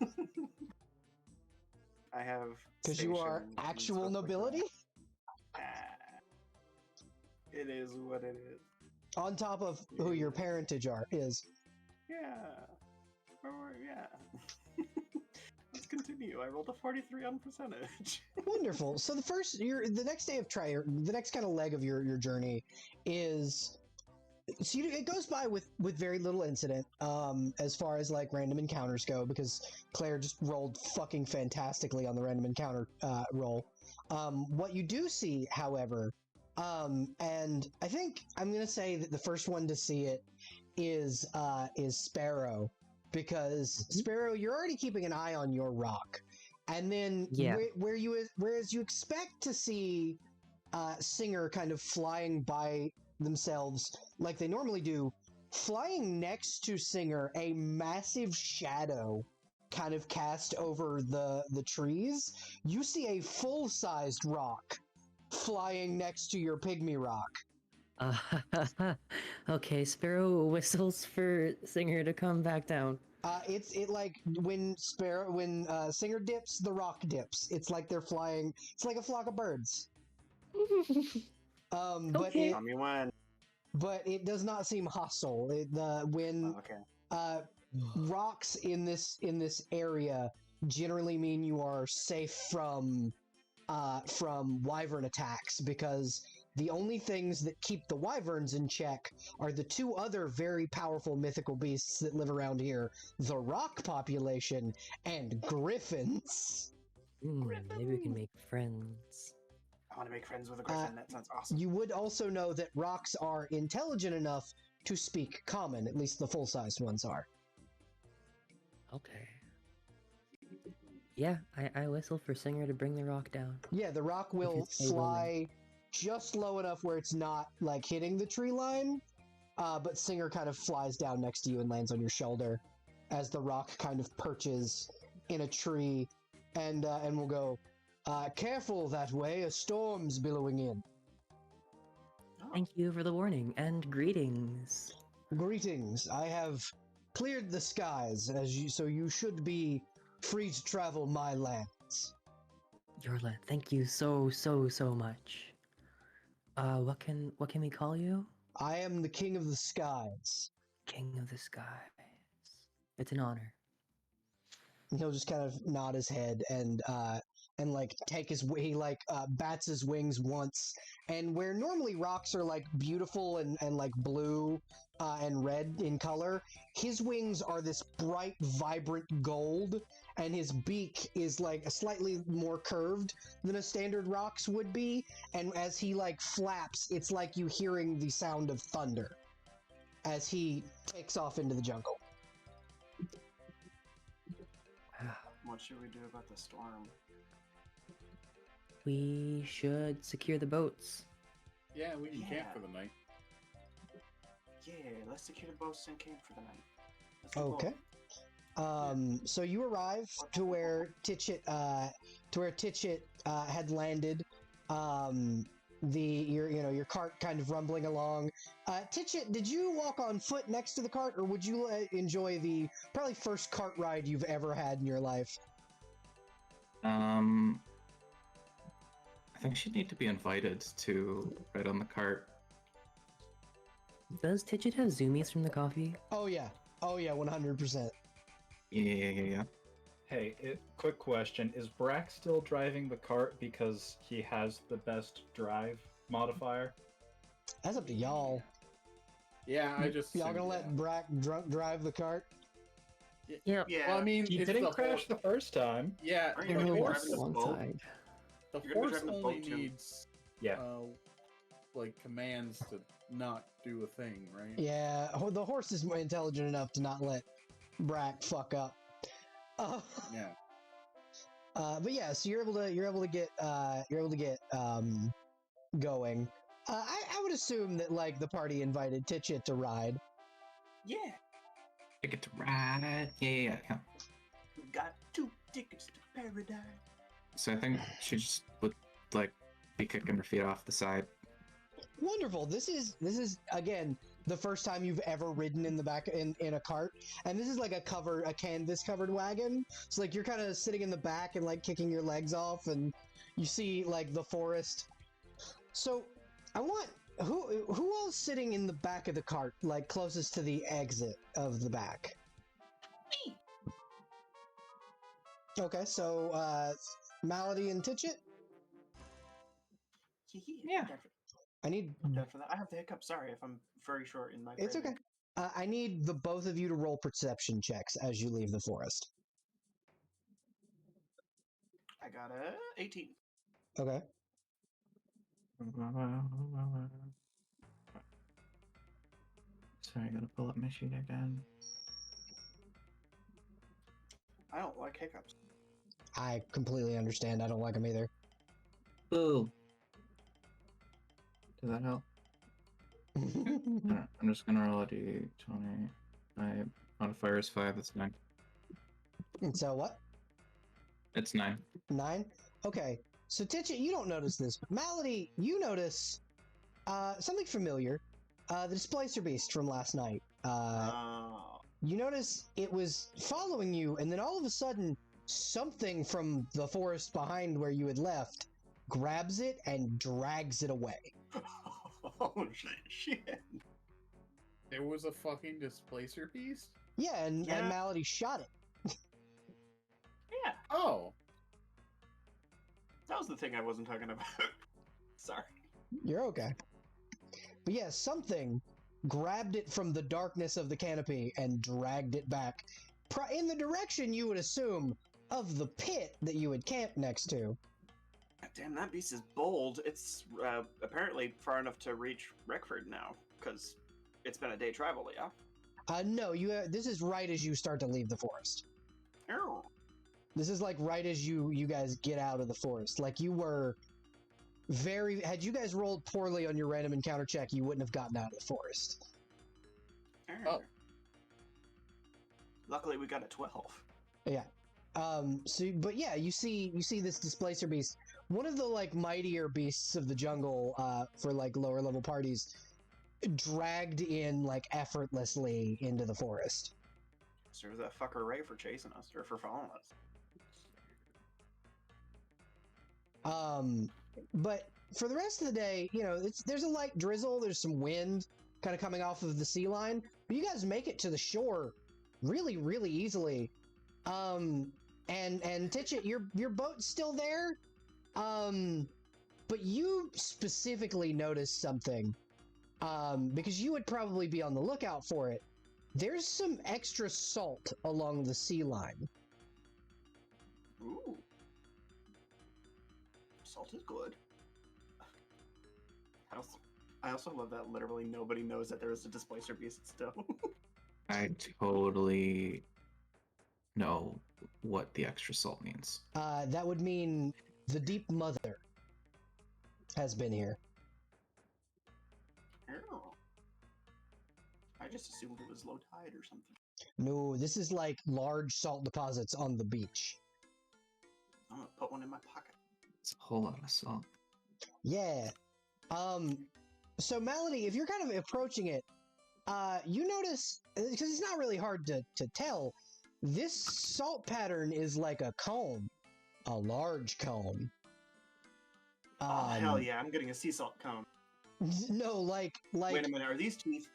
I have Because you are station and actual stuff like nobility. that. It is what it is. On top of who your parentage is. Yeah. Yeah. Let's continue. I rolled a 43 on percentage. Wonderful. So the next day of the next kind of leg of your journey is, so it goes by with very little incident, as far as like random encounters go, because Claire just rolled fucking fantastically on the random encounter roll. What you do see, however, and I think I'm gonna say that the first one to see it is Sparrow, because Sparrow, you're already keeping an eye on your rock, and then Yeah. whereas you expect to see Singer kind of flying by themselves like they normally do, flying next to Singer, a massive shadow kind of cast over the trees. You see a full-sized rock flying next to your pygmy rock. Okay, Sparrow whistles for Singer to come back down. It like when Singer dips, the rock dips. It's like they're flying. It's like a flock of birds. But Okay. Tell me when. but it does not seem hostile. Oh, okay. Rocks in this area generally mean you are safe from wyvern attacks, because the only things that keep the wyverns in check are the two other very powerful mythical beasts that live around here: the rock population and griffins. Maybe we can make friends. I want to make friends with a griffin. That sounds awesome. You would also know that rocks are intelligent enough to speak common, at least the full-sized ones are. Okay. Yeah, I whistle for Singer to bring the rock down. Yeah, the rock will it's able, fly just low enough where it's not like hitting the tree line, but Singer kind of flies down next to you and lands on your shoulder as the rock kind of perches in a tree, and we'll go, careful that way, a storm's billowing in. Thank you for the warning, and greetings. Greetings, I have cleared the skies, so you should be free to travel my lands. Your land. Thank you so much. What can we call you? I am the king of the skies. King of the skies. It's an honor. And he'll just kind of nod his head and like he bats his wings once, and where normally rocks are like beautiful and like blue and red in color, his wings are this bright, vibrant gold, and his beak is like a slightly more curved than a standard rock's would be, and as he like flaps, it's like you hearing the sound of thunder as he takes off into the jungle. What should we do about the storm? We should secure the boats. Yeah, we can camp Yeah. for the night. Yeah, let's secure the boats and camp for the night. Let's get Okay. going. So you arrive to where Titchit had landed. Your cart kind of rumbling along. Titchit, did you walk on foot next to the cart, or would you enjoy the probably first cart ride you've ever had in your life? I think she'd need to be invited to ride on the cart. Does Titchit have zoomies from the coffee? Oh yeah, 100%. Yeah. Hey, quick question. Is Brack still driving the cart because he has the best drive modifier? That's up to y'all. Yeah, I just Y'all assumed gonna let that. Brack drunk drive the cart? Yeah. Yeah. Well, I mean, He it's didn't the crash the first time. Yeah, Aren't the you gonna be horse. driving the boat? The You're gonna be horse driving the only boat too. needs Yeah. like commands to not do a thing, right? Yeah, the horse is intelligent enough to not let Brack fuck up. Yeah. But yeah, so you're able to get going. I would assume that like the party invited Titchit to ride. Yeah. Ticket to ride. Yeah. We got 2 tickets to paradise. So I think she just would like be kicking her feet off the side. Wonderful. This is again the first time you've ever ridden in the back in a cart, and this is like a canvas covered wagon. So like you're kind of sitting in the back and like kicking your legs off, and you see like the forest. So I want who else sitting in the back of the cart, like closest to the exit of the back. Me. Okay, so Malady and Titchett. Yeah. I need. I'm done for that. I have the hiccups. Sorry if I'm very short in my. It's phrasing. okay. I need the both of you to roll perception checks as you leave the forest. I got a 18. Okay. Sorry, I gotta pull up my sheet again. I don't like hiccups. I completely understand. I don't like them either. Boo. Does that help? Alright, I'm just gonna roll a d20. My modifier is 5, it's 9. And so what? It's 9. 9? Okay. So Titchett, you don't notice this, but Malady, you notice something familiar. The Displacer Beast from last night. Oh. You notice it was following you, and then all of a sudden, something from the forest behind where you had left grabs it and drags it away. Oh shit! There was a fucking displacer beast? Yeah, and Yeah. Malady shot it. Yeah, Oh. that was the thing I wasn't talking about. Sorry. You're okay. But yeah, something grabbed it from the darkness of the canopy and dragged it back in the direction you would assume of the pit that you had camped next to. Damn, that beast is bold. It's apparently far enough to reach Reckford now, because it's been a day travel, yeah? No, this is right as you start to leave the forest. Oh. This is like right as you guys get out of the forest. Like you were had you guys rolled poorly on your random encounter check, you wouldn't have gotten out of the forest. Oh. Luckily, we got a 12. Yeah. But yeah, you see this displacer beast, one of the like mightier beasts of the jungle, for like lower level parties, dragged in like effortlessly into the forest. Serves that fucker right for chasing us or for following us. But for the rest of the day, there's a light drizzle, there's some wind kind of coming off of the sea line, but you guys make it to the shore really, really easily. And Titchett, your boat's still there. But you specifically noticed something, because you would probably be on the lookout for it. There's some extra salt along the sea line. Ooh. Salt is good. I also love that literally nobody knows that there is a displacer beast still. I totally know what the extra salt means. That would mean the Deep Mother has been here. Oh. I just assumed it was low tide or something. No, this is like large salt deposits on the beach. I'm gonna put one in my pocket. It's a whole lot of salt. Yeah. So Malady, if you're kind of approaching it, you notice, because it's not really hard to tell, this salt pattern is like a cone, a large cone. Oh hell yeah! I'm getting a sea salt cone. No, like. Wait a minute, are these teeth?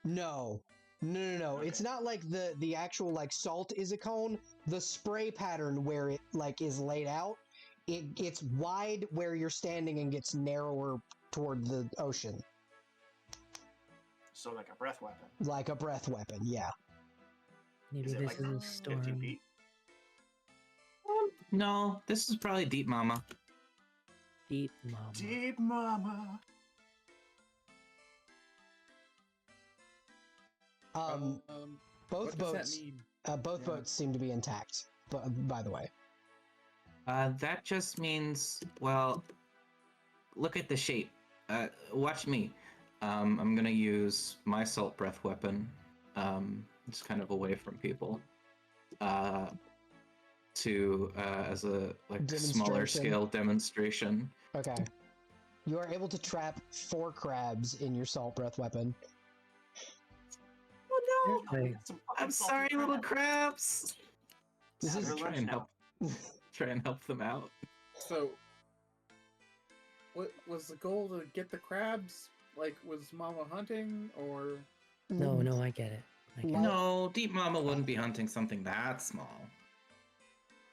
No. Okay. It's not like the actual like salt is a cone. The spray pattern where it like is laid out, it's wide where you're standing and gets narrower toward the ocean. So like a breath weapon. Like a breath weapon, yeah. Maybe Is it this like is a 15 storm. feet? No, this is probably Deep Mama. Deep mama. Deep mama. Both what does boats. that mean? Both boats seem to be intact. By the way. That just means, well, look at the shape. Watch me. I'm gonna use my salt breath weapon. Just kind of away from people. to as a smaller Demonstration. scale demonstration. Okay. You are able to trap 4 crabs in your salt breath weapon. Oh no! Like, I'm sorry, little crabs. This Have is your try lunch and now. help them out. So, what was the goal to get the crabs? Like, was Mama hunting, or no, I get it. I get Like- No, Deep Mama wouldn't be hunting something that small.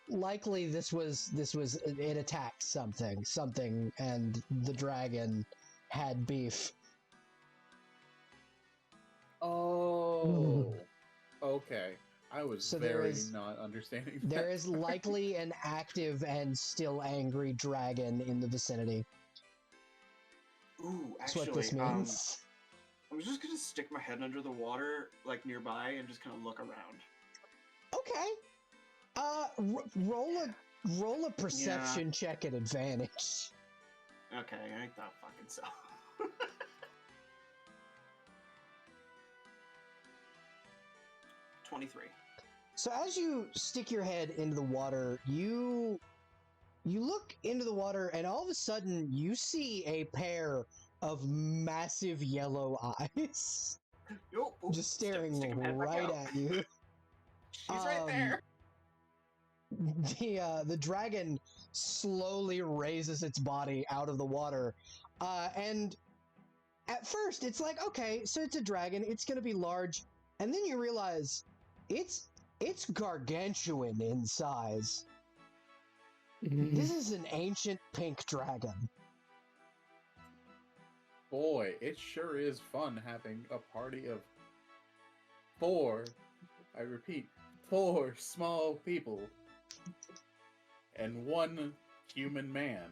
likely this was it attacked something, and the dragon had beef. oh, okay. I was So there very is- not understanding. There that. is likely an active and still angry dragon in the vicinity. Ooh, That's actually, what this means. I'm just gonna stick my head under the water, like nearby, and just kind of look around. Okay. Roll a perception check at advantage. Okay, I thought fucking so. 23. So as you stick your head into the water, you look into the water, and all of a sudden you see a pair of massive yellow eyes just staring Stick 'em head back right out. at you. She's right there. The dragon slowly raises its body out of the water, and at first it's like, okay, so it's a dragon, it's gonna be large, and then you realize it's gargantuan in size. This is an ancient pink dragon. Boy, it sure is fun having a party of 4, I repeat, 4 small people and 1 human man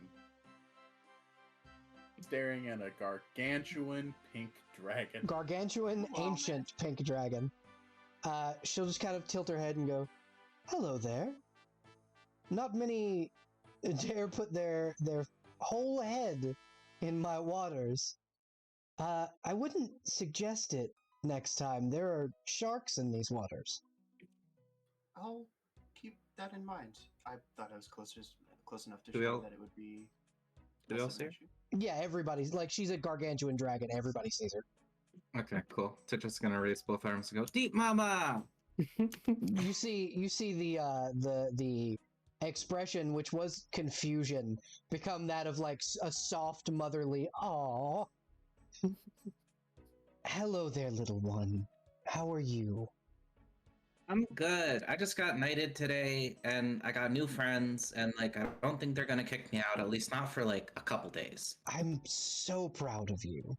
staring at a gargantuan pink dragon. Gargantuan, Wow, ancient pink dragon. She'll just kind of tilt her head and go, "Hello there. Not many dare put their whole head in my waters. I wouldn't suggest it next time. There are sharks in these waters." I'll keep that in mind. I thought I was close enough to Do we show all- that it would be. do we all less of see an her? issue. Yeah, everybody's like, she's a gargantuan dragon. Everybody sees her. Okay, cool. Titra's gonna raise both arms and go, Deep Mama! You see the expression, which was confusion, become that of like a soft motherly "Aw." "Hello there, little one. How are you?" I'm good. I just got knighted today, and I got new friends, and like I don't think they're gonna kick me out, at least not for like a couple days. "I'm so proud of you.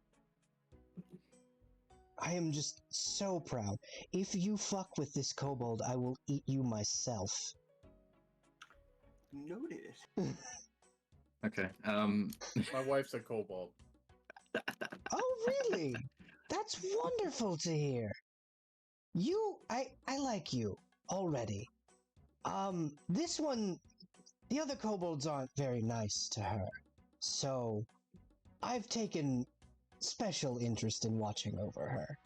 I am just so proud. If you fuck with this kobold, I will eat you myself." Noted. Okay. My wife's a kobold. Oh, really? That's wonderful to hear. I like you already. This one, the other kobolds aren't very nice to her, so I've taken special interest in watching over her.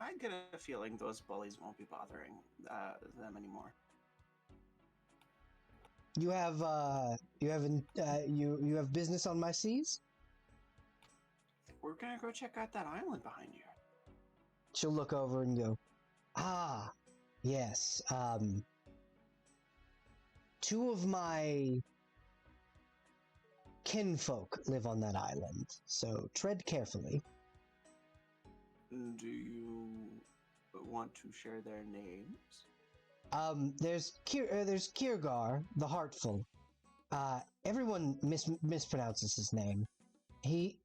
I get a feeling those bullies won't be bothering them anymore. You have business on my seas? We're gonna go check out that island behind you. She'll look over and go, "Ah, yes, 2 of my kinfolk live on that island, so tread carefully." Do you want to share their names? There's Kirgar, the Heartful. Everyone mispronounces his name.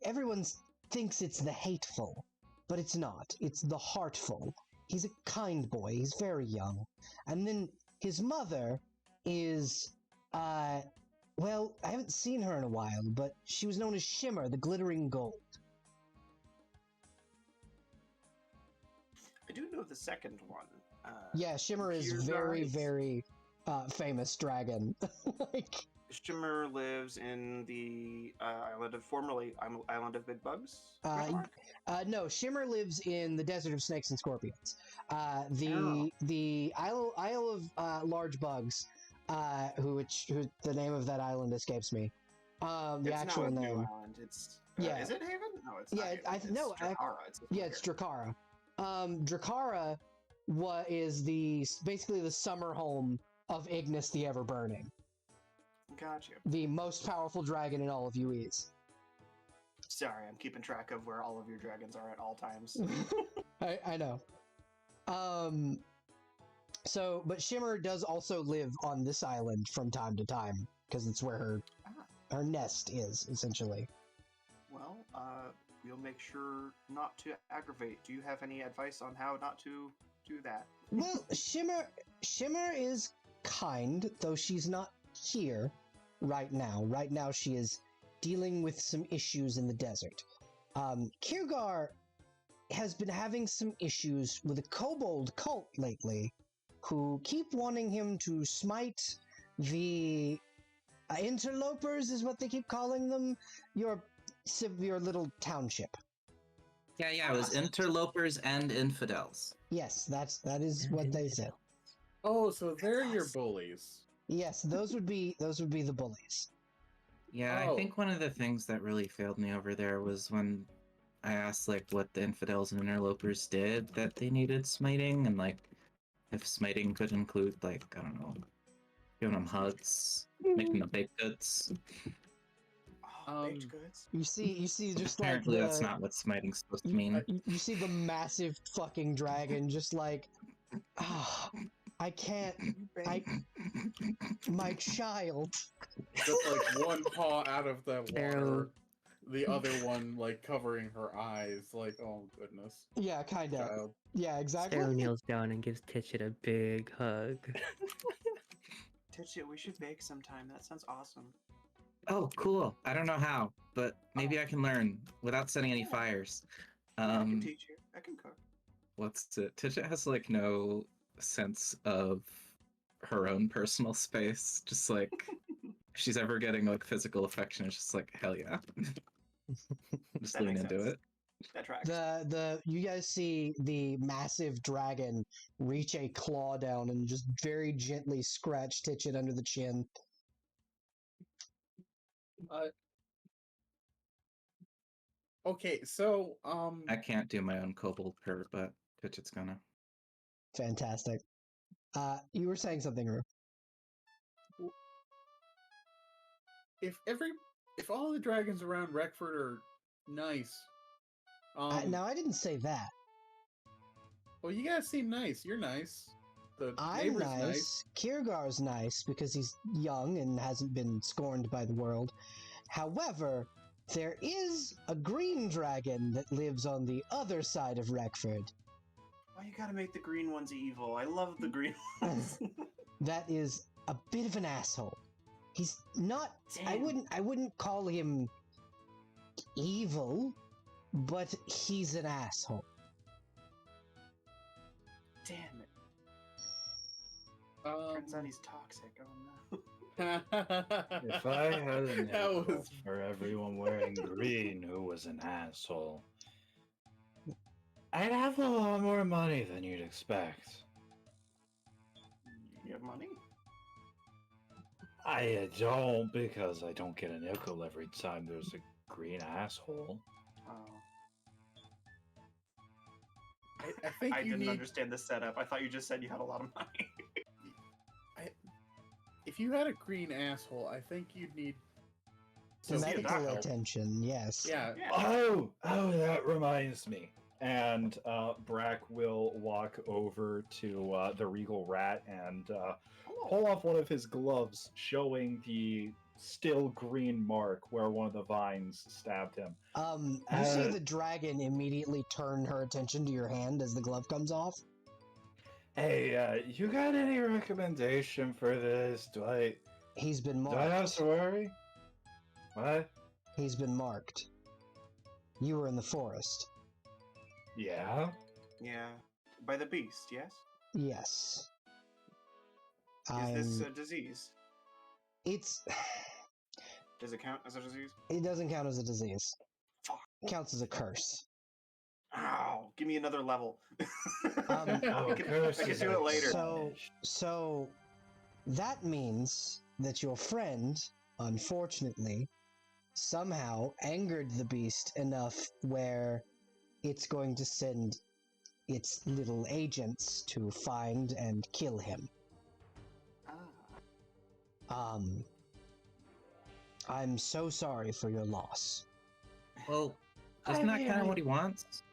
Everyone thinks it's the Hateful, but it's not. It's the Heartful. He's a kind boy. He's very young. And then his mother is, well, I haven't seen her in a while, but she was known as Shimmer, the Glittering Gold. I do know the second one. Yeah, Shimmer is Kirgar very, is- very famous dragon. Like, Shimmer lives in the formerly Island of Big Bugs. No, Shimmer lives in the Desert of Snakes and Scorpions. Oh. The Isle of Large Bugs, who the name of that island escapes me. The It's actual now a name. new island. It's Yeah. Is it Haven? No, it's Yeah, not Haven. no, It's Drakara. It's Yeah, it's Drakara. Drakara is basically the summer home of Ignis the Everburning, Got you. the most powerful dragon in all of UEs. Sorry, I'm keeping track of where all of your dragons are at all times. I know. But Shimmer does also live on this island from time to time because it's where her nest is, essentially. Well, we'll make sure not to aggravate. Do you have any advice on how not to do that? Well, Shimmer is kind, though she's not here right now. Right now, she is dealing with some issues in the desert. Kirgar has been having some issues with a kobold cult lately, who keep wanting him to smite the interlopers, is what they keep calling them, your little township. Yeah, it was interlopers and infidels. Yes, that is what they said. Oh, so they're your bullies. Yes, those would be the bullies. Yeah, Oh. I think one of the things that really failed me over there was when I asked like what the infidels and interlopers did that they needed smiting, and like if smiting could include like, I don't know, giving them hugs, making them baked goods. Baked goods? You see just like Apparently that's not what smiting's supposed to mean. You see the massive fucking dragon just like, I can't, my child. Just like one paw out of the Pharaoh. water, the other one like covering her eyes, like, oh goodness. Yeah, kind of. Child. Yeah, exactly. Sparrow kneels down and gives Titchit a big hug. Titchit, we should bake sometime. That sounds awesome. Oh, cool. I don't know how, but maybe I can learn without setting any fires. I can teach you. I can cook. What's it? Tisha has like no sense of her own personal space. Just like if she's ever getting like physical affection, it's just like hell yeah. Just That lean makes into sense. it. That tracks. You guys see the massive dragon reach a claw down and just very gently scratch Titchit under the chin. Okay, so I can't do my own kobold purr, but Titchit's gonna. Fantastic. You were saying something, Rue. if all the dragons around Reckford are nice, Now, I didn't say that. well, you guys seem nice. You're nice. The I'm neighbor's nice. Kirgar's nice because he's young and hasn't been scorned by the world. However, there is a green dragon that lives on the other side of Reckford. Why you gotta make the green ones evil? I love the green ones. That is a bit of an asshole. He's not. Damn. I wouldn't call him evil, but he's an asshole. Damn it. Turns out he's toxic. Oh no. If I had a That nickel was for everyone wearing green who was an asshole, I'd have a lot more money than you'd expect. You have money? I don't, because I don't get a nickel every time there's a green asshole. Oh. I think I you didn't need. understand the setup. I thought you just said you had a lot of money. If you had a green asshole, I think you'd need some Medical help. attention, yes. Yeah. Oh, that reminds me. And Brack will walk over to the Regal Rat and pull off one of his gloves, showing the still green mark where one of the vines stabbed him. You see the dragon immediately turn her attention to your hand as the glove comes off. Hey, you got any recommendation for this? He's been Do I have marked. to worry? What? He's been marked. You were in the forest. Yeah? Yeah. By the beast, yes? Yes. Is this a disease? It's Does it count as a disease? it doesn't count as a disease. Fuck. It counts as a curse. Ow! Give me another level. Um, Oh, I can curses do are it later. So that means that your friend, unfortunately, somehow angered the beast enough where it's going to send its little agents to find and kill him. Ah. I'm so sorry for your loss. Well, isn't that kind of what he wants?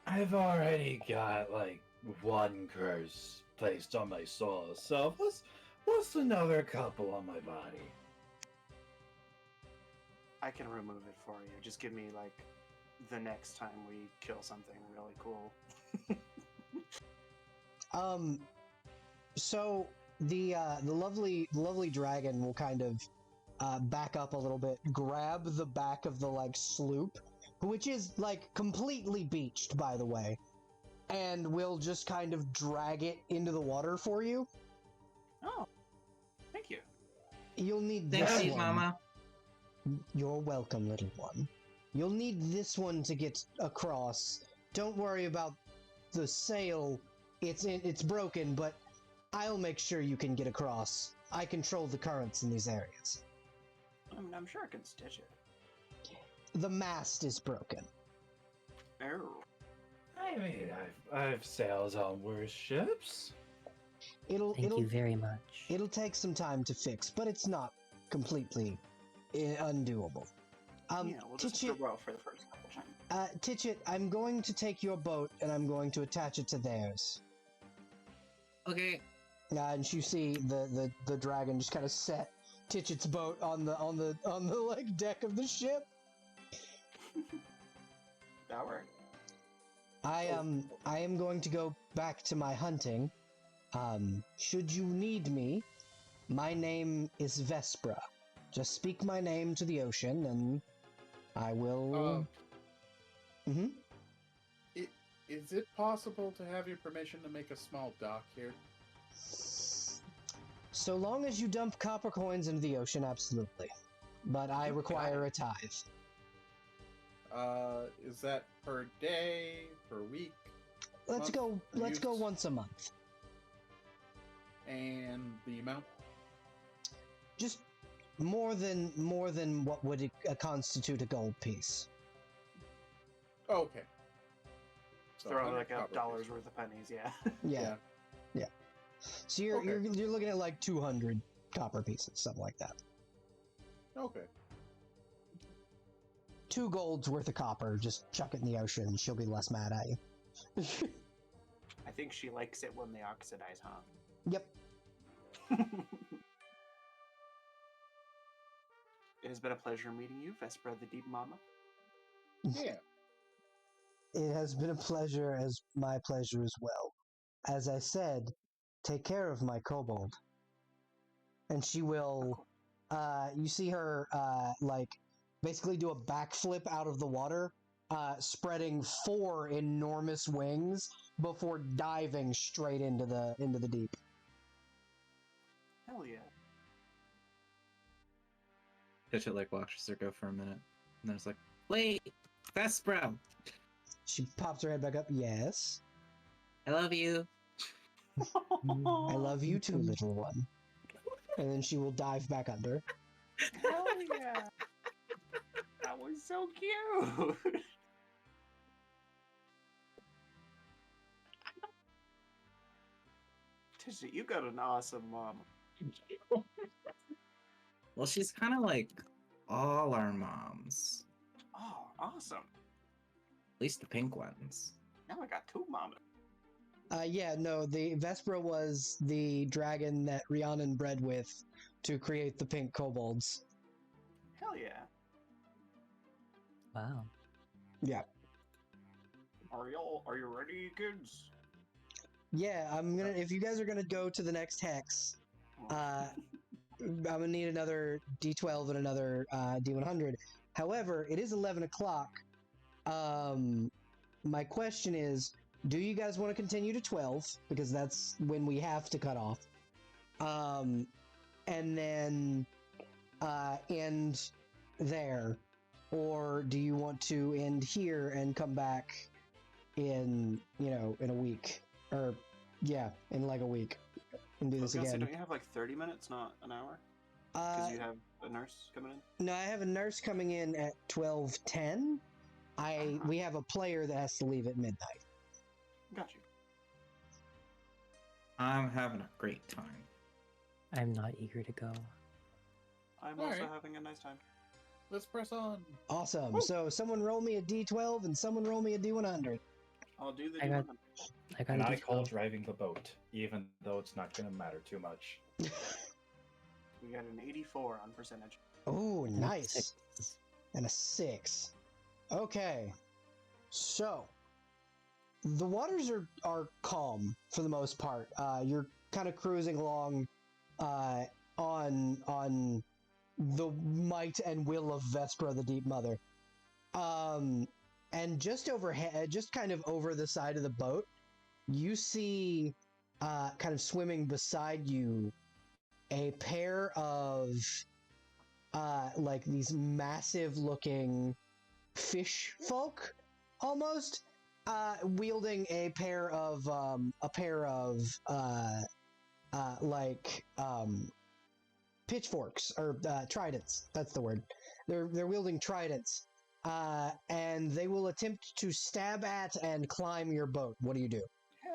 I've already got like one curse placed on my soul, so what's another couple on my body? I can remove it for you. Just give me like the next time we kill something really cool. So the lovely dragon will kind of back up a little bit, grab the back of the like sloop, which is like completely beached, by the way, and will just kind of drag it into the water for you. Oh, thank you. You'll need Thanks, this Eve, one. Mama. You're welcome, little one. You'll need this one to get across. Don't worry about the sail. It's broken, but I'll make sure you can get across. I control the currents in these areas. I mean, I'm sure I can stitch it. The mast is broken. Oh. I mean, I've sailed on worse ships. It'll Thank you very much. it'll take some time to fix, but it's not completely undoable. Yeah, we'll just Titchit, row for the first couple times. Titchit, I'm going to take your boat and I'm going to attach it to theirs. Okay. And you see the dragon just kind of set Titchit's boat on the like deck of the ship. That worked. I am going to go back to my hunting. Should you need me, my name is Vespra. Just speak my name to the ocean and I will. Is it possible to have your permission to make a small dock here? So long as you dump copper coins into the ocean, absolutely. But I require a tithe. Is that per day, per week? Let's month, go use? once a month. And the amount? Just more than what would constitute a gold piece. Okay. So Throw 100 like a copper dollar's pieces. worth of pennies, yeah. Yeah. So you're Okay. you're looking at like 200 copper pieces, something like that. Okay. 2 gold's worth of copper. Just chuck it in the ocean, and she'll be less mad at you. I think she likes it when they oxidize, huh? Yep. It has been a pleasure meeting you, Vespra the Deep Mama. Yeah. It has been a pleasure, as my pleasure as well. As I said, take care of my kobold. And she will, you see her, like, basically do a backflip out of the water, spreading 4 enormous wings before diving straight into the deep. Hell yeah. Titchit like watches her go for a minute, and then it's like, "Wait, Vespra, She pops her head back up. Yes. I love you." I love you too, little one. And then she will dive back under. Hell yeah. That was so cute. Tisha, you got an awesome mom. Well, she's kind of like all our moms, Oh, awesome. at least the pink ones. Now I got 2 mamas. Yeah, no, the Vespra was the dragon that Rhiannon bred with to create the pink kobolds. Hell yeah. Wow. Yeah. Are you ready, kids? Yeah, if you guys are gonna go to the next hex, I'm gonna need another D12 and another D100. However, it is 11 o'clock. My question is, do you guys want to continue to 12? Because that's when we have to cut off. and then end there, or do you want to end here and come back in in a week, or in like a week, and do I was this gonna say, again? don't you have like 30 minutes, not an hour? Because you have a nurse coming in. No, I have a nurse coming in at 12:10. We have a player that has to leave at midnight. Got you. I'm having a great time. I'm not eager to go. I'm All also right. having a nice time. Let's press on. Awesome. Woo. So someone roll me a d12 and someone roll me a d100. I'll do the I got- D100. I got And a I D12. call driving the boat, even though it's not going to matter too much. We got an 84 on percentage. Oh, and a nice. 6. And a 6. Okay. So the waters are calm for the most part. You're kind of cruising along on the might and will of Vespera, the Deep Mother. And just overhead, just kind of over the side of the boat, you see kind of swimming beside you a pair of like these massive looking fish folk, almost wielding a pair of like pitchforks or tridents. That's the word. They're wielding tridents, and they will attempt to stab at and climb your boat. What do you do?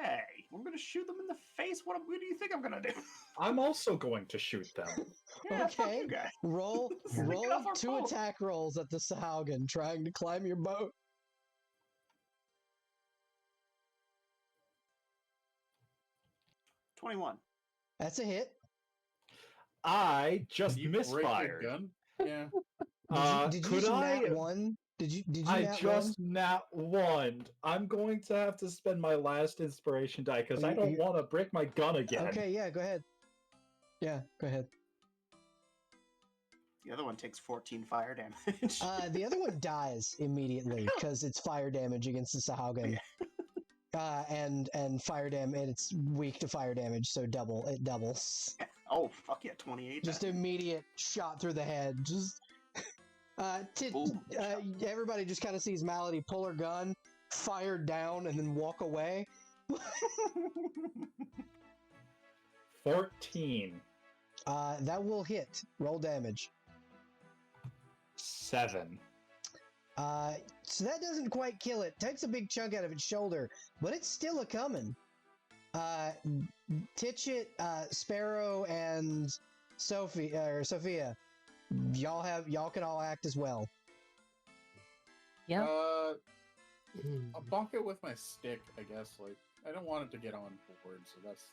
Hey, I'm gonna shoot them in the face. What do you think I'm gonna do? I'm also going to shoot them. Yeah, fuck Okay. you guys. Roll Get off our 2 boat. attack rolls at the Sahaugen trying to climb your boat. 21. That's a hit. I just You break your misfired. gun? Yeah. Did you Could just I? nat one? Did you I nat just nat one. I'm going to have to spend my last inspiration die because I don't want to break my gun one? again. Okay, yeah, go ahead. Yeah, go ahead. The other one takes 14 fire damage. The other one dies immediately because it's fire damage against the Sahaugen. And fire damage, and it's weak to fire damage, so it doubles. Oh, fuck yeah, 28. Just then. immediate shot through the head. Just Boom. everybody just kind of sees Malady pull her gun, fire down, and then walk away. 14. That will hit. Roll damage. 7. So that doesn't quite kill it. Takes a big chunk out of its shoulder, but it's still a coming. Titchit, Sparrow, and Sophia, y'all can all act as well. Yeah. I'll bonk it with my stick, I guess. Like, I don't want it to get on board, so that's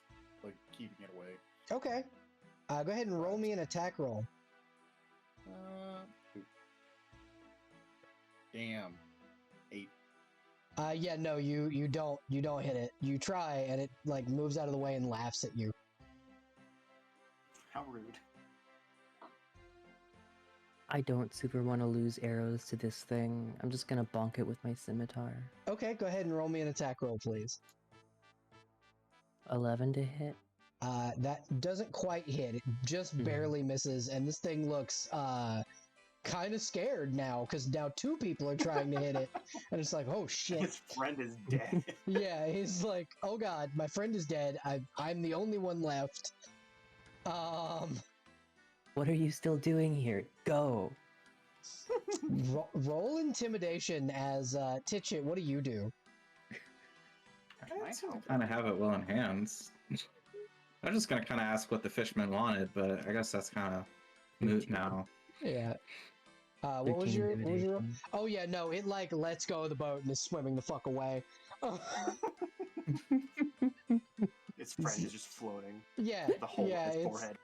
like keeping it away. Okay. Go ahead and roll me an attack roll. Damn. 8. Yeah, no, you don't hit it. You try, and it like moves out of the way and laughs at you. How rude. I don't super want to lose arrows to this thing. I'm just gonna bonk it with my scimitar. Okay, go ahead and roll me an attack roll, please. 11 to hit. That doesn't quite hit. It just barely misses, and this thing looks kind of scared now because now 2 people are trying to hit it, and it's like, oh shit. His friend is dead. Yeah, he's like, oh god, my friend is dead. I'm the only one left. What are you still doing here? Go. Roll intimidation as Titchit. What do you do? I kind of have it well in hands. I'm just gonna kind of ask what the fisherman wanted, but I guess that's kind of moot now. Yeah. What was your? Oh yeah, no, it like lets go of the boat and is swimming the fuck away. His friend is just floating. Yeah, The hole yeah, in his it's forehead.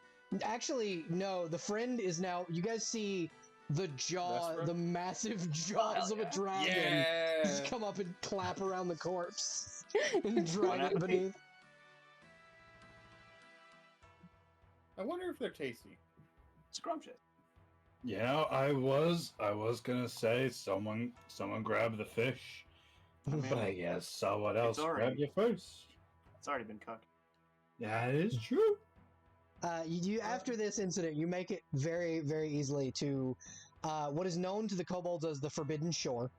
actually no. The friend is now. You guys see the jaw, Vesper? the massive jaws of a dragon, Yeah! just come up and clap around the corpse and drag it One beneath. I wonder if they're tasty. Scrumptious. You know, I was gonna say someone grab the fish, but I guess someone else already- grabbed you first. It's already been cooked. That is true. You after this incident, you make it very, very easily to what is known to the kobolds as the Forbidden Shore,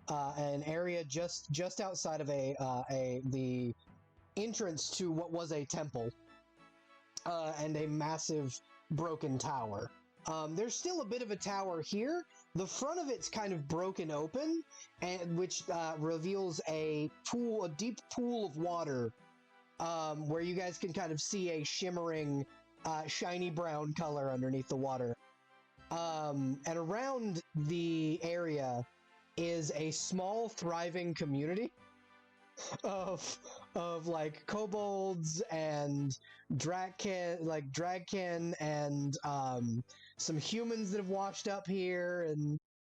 an area just outside of the entrance to what was a temple, and a massive broken tower. There's still a bit of a tower here. The front of it's kind of broken open, and which reveals a deep pool of water, where you guys can kind of see a shimmering, shiny brown color underneath the water. And around the area is a small, thriving community of like kobolds and dragkin and some humans that have washed up here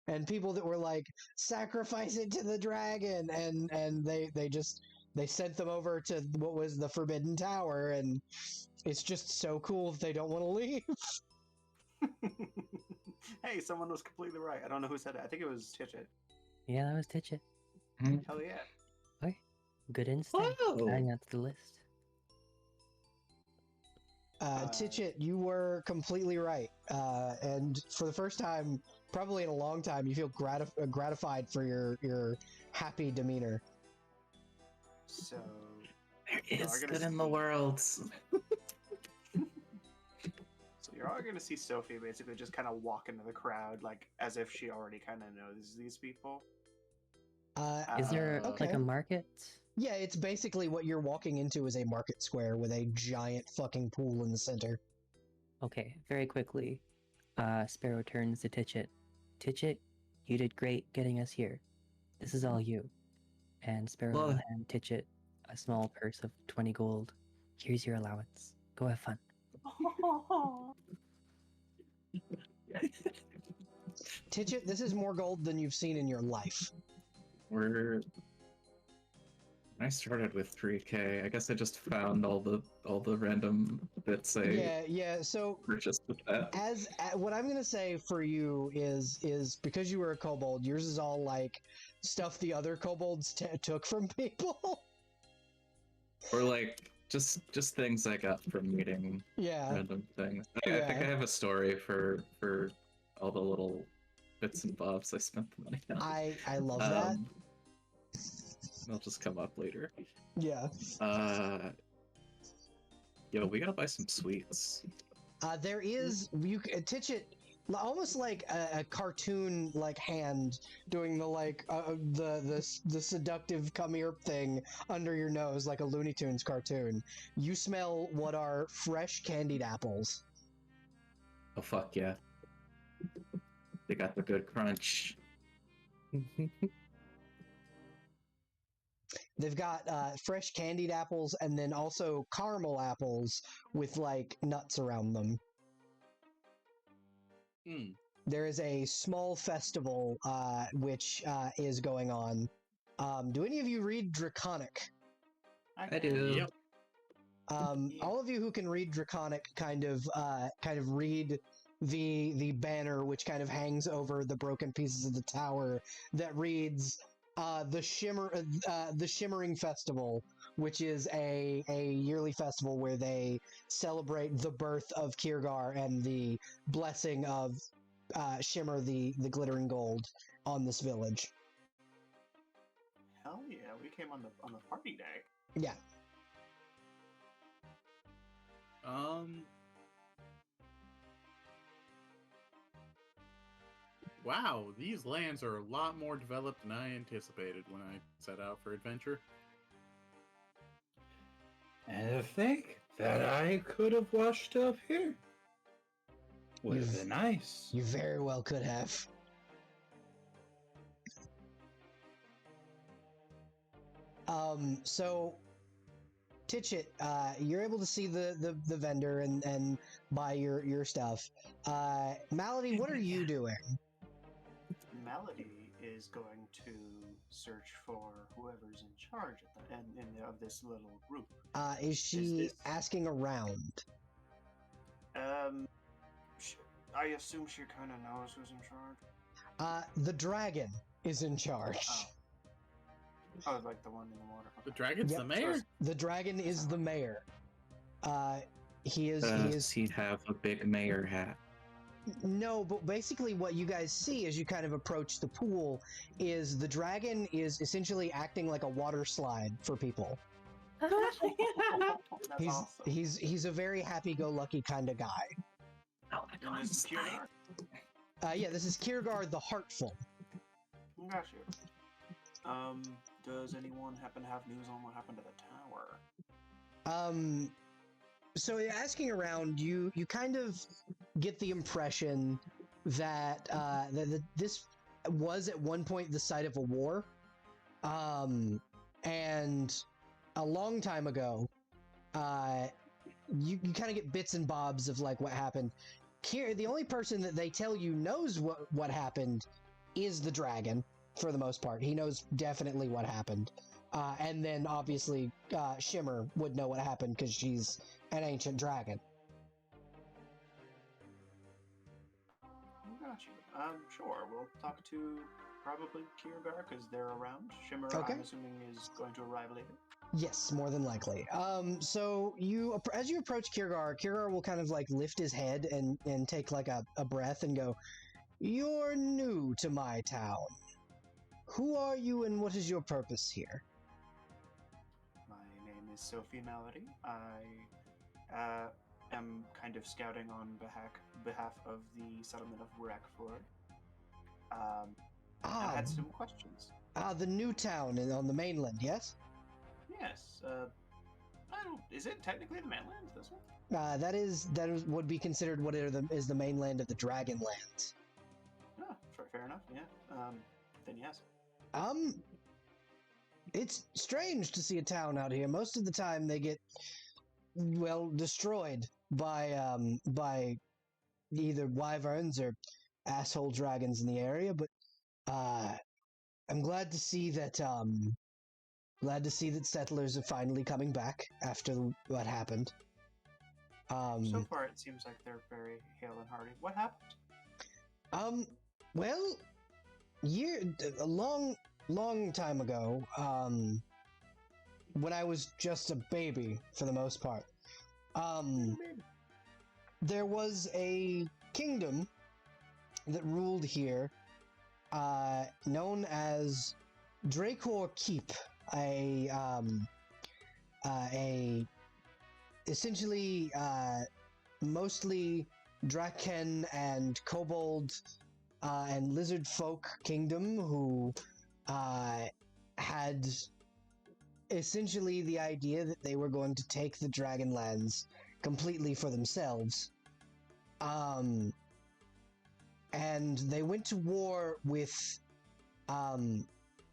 and people that were like, sacrifice it to the dragon, and they sent them over to what was the Forbidden Tower, and it's just so cool that they don't want to leave. Hey, someone was completely right. I don't know who said it. I think it was Titchit. Yeah, that was Titchit. Hell yeah. Okay. Good instinct. Whoa. Adding that to the list. Titchit, you were completely right. And for the first time, probably in a long time, you feel gratified for your happy demeanor. So There You're is gonna good in the see- world. So you're all gonna see Sophie basically just kind of walk into the crowd, like as if she already kind of knows these people. Is there okay. like a market? Yeah, it's basically what you're walking into is a market square with a giant fucking pool in the center. Okay, very quickly. Sparrow turns to Titchit. Titchit, you did great getting us here. This is all you. And Sparrow will Well- hand Titchit a small purse of 20 gold. Here's your allowance. Go have fun. Titchit, this is more gold than you've seen in your life. I started with 3K. I guess I just found all the random bits I Yeah. So purchased with that. what I'm gonna say for you is because you were a kobold, yours is all like stuff the other kobolds took from people. Or like just things I got from meeting Yeah. random things. I think I have a story for all the little bits and bobs I spent the money on. I love that. They'll just come up later. Yeah. Yo, we gotta buy some sweets. There is Titchit, almost like a cartoon like hand doing the like the seductive come here thing under your nose like a Looney Tunes cartoon. You smell what are fresh candied apples. Oh fuck yeah. They got the good crunch. They've got fresh candied apples and then also caramel apples with like nuts around them. Hmm. There is a small festival which is going on. Do any of you read Draconic? I do. Yep. All of you who can read Draconic kind of read the banner which kind of hangs over the broken pieces of the tower that reads the Shimmering Festival, which is a yearly festival where they celebrate the birth of Kiergar and the blessing of Shimmer the glittering gold on this village. Hell yeah, we came on the party day. Yeah. Wow, these lands are a lot more developed than I anticipated when I set out for adventure. And to think that I could have washed up here. Would have been nice. You very well could have. So Titchit, you're able to see the vendor and buy your stuff. Malady, what are you doing? Melody is going to search for whoever's in charge of this little group. Is she this- asking around? I assume she kind of knows who's in charge. The dragon is in charge. Oh, like the one in the water. The dragon's Yep. the mayor? The dragon is the mayor. He is. Does he have a big mayor hat? No, but basically what you guys see as you kind of approach the pool is the dragon is essentially acting like a water slide for people. That's He's awesome. he's a very happy-go-lucky kind of guy. Oh my And god, this is slide. Kiergar. Yeah, this is Kiergar the Heartful. Got you. Does anyone happen to have news on what happened to the tower? So asking around, you kind of get the impression that this was at one point the site of a war, and a long time ago, you kind of get bits and bobs of like what happened. Here, the only person that they tell you knows what happened is the dragon. For the most part, he knows definitely what happened. And then obviously Shimmer would know what happened because she's an ancient dragon. Got you. Sure. We'll talk to probably Kiergar because they're around. Shimmer, Okay. I'm assuming, is going to arrive later. Yes, more than likely. So as you approach Kiergar will kind of like lift his head and take like a breath and go, "You're new to my town. Who are you and what is your purpose here?" My name is Sophie Malady. I am kind of scouting on behalf of the settlement of Wreckford. I had some questions. The new town on the mainland, yes? Yes. I don't. Is it technically the mainland? This one? That would be considered is the mainland of the Dragonlands. Oh, fair enough. Yeah. Then yes. It's strange to see a town out here. Most of the time they get, well, destroyed by either wyverns or asshole dragons in the area, but I'm glad to see that settlers are finally coming back after what happened. So far it seems like they're very hale and hearty. What happened? Well, a long time ago, when I was just a baby for the most part, there was a kingdom that ruled here, known as Dracor Keep, a essentially mostly Draken and Kobold and lizard folk kingdom who had essentially the idea that they were going to take the Dragonlands completely for themselves. And they went to war with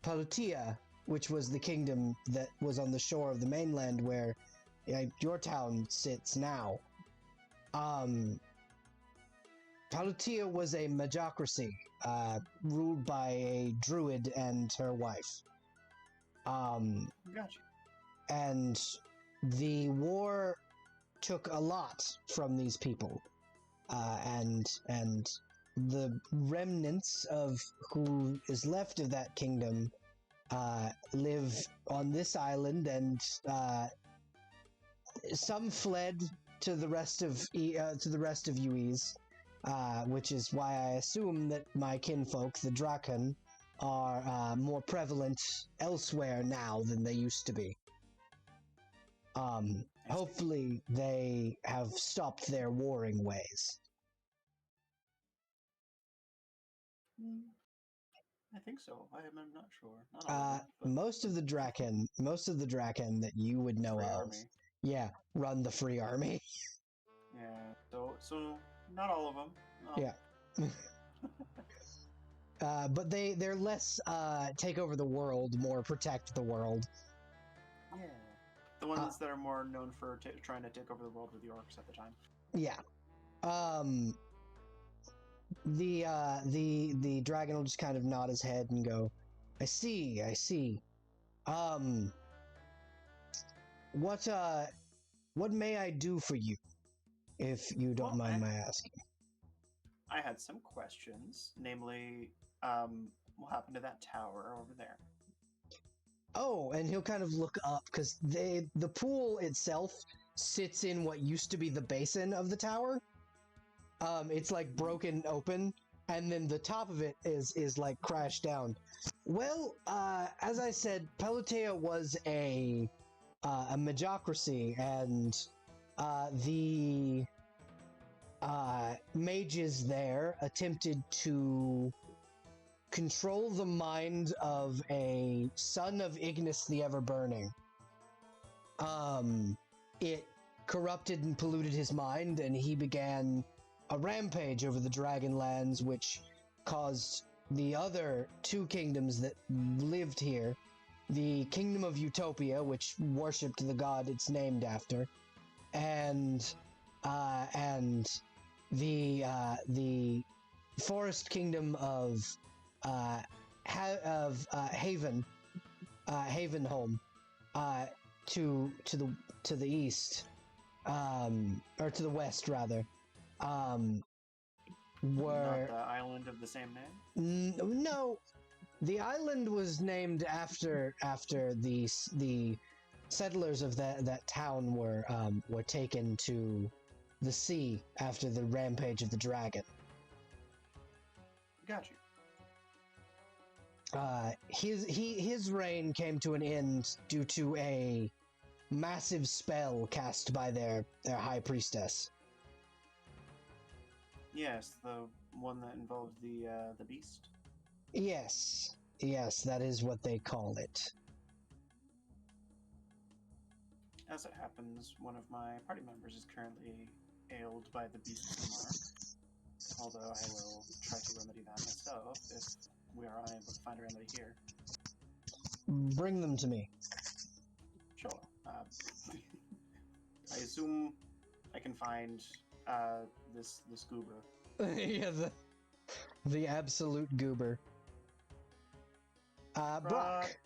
Palutia, which was the kingdom that was on the shore of the mainland where your town sits now. Palutia was a magocracy, ruled by a druid and her wife. Gotcha. And the war took a lot from these people, and the remnants of who is left of that kingdom live on this island, and some fled to the rest of UEs, which is why I assume that my kinfolk, the Draken, are more prevalent elsewhere now than they used to be. Hopefully they have stopped their warring ways. I think so. I'm not sure. Not all of them, but Most of the Draken that you would know Free of, Army. yeah, run the Free Army. Yeah. So not all of them. No. Yeah. But they're less take over the world, more protect the world. Yeah. The ones that are more known for trying to take over the world were the orcs at the time. Yeah. The dragon will just kind of nod his head and go, I see. What may I do for you, if you don't mind my asking? I had some questions, namely, what happened to that tower over there? Oh, and he'll kind of look up, because the pool itself sits in what used to be the basin of the tower. It's like broken open, and then the top of it is like crashed down. Well, as I said, Pelotea was a magocracy, and the mages there attempted to control the mind of a son of Ignis the Everburning. It corrupted and polluted his mind, and he began a rampage over the Dragonlands, which caused the other two kingdoms that lived here, the Kingdom of Utopia, which worshipped the god it's named after, and the Forest Kingdom of Havenholm, to the east, or to the west rather, were Not the island of the same name? no, the island was named after the settlers of that town were taken to the sea after the rampage of the dragon. Got you. His reign came to an end due to a massive spell cast by their high priestess. Yes, the one that involved the beast. Yes, that is what they call it. As it happens, one of my party members is currently ailed by the beast of the mark. Although I will try to remedy that myself if we are unable to find a remedy here. Bring them to me. Sure. I assume I can find this goober. Yeah, the absolute goober. Brock.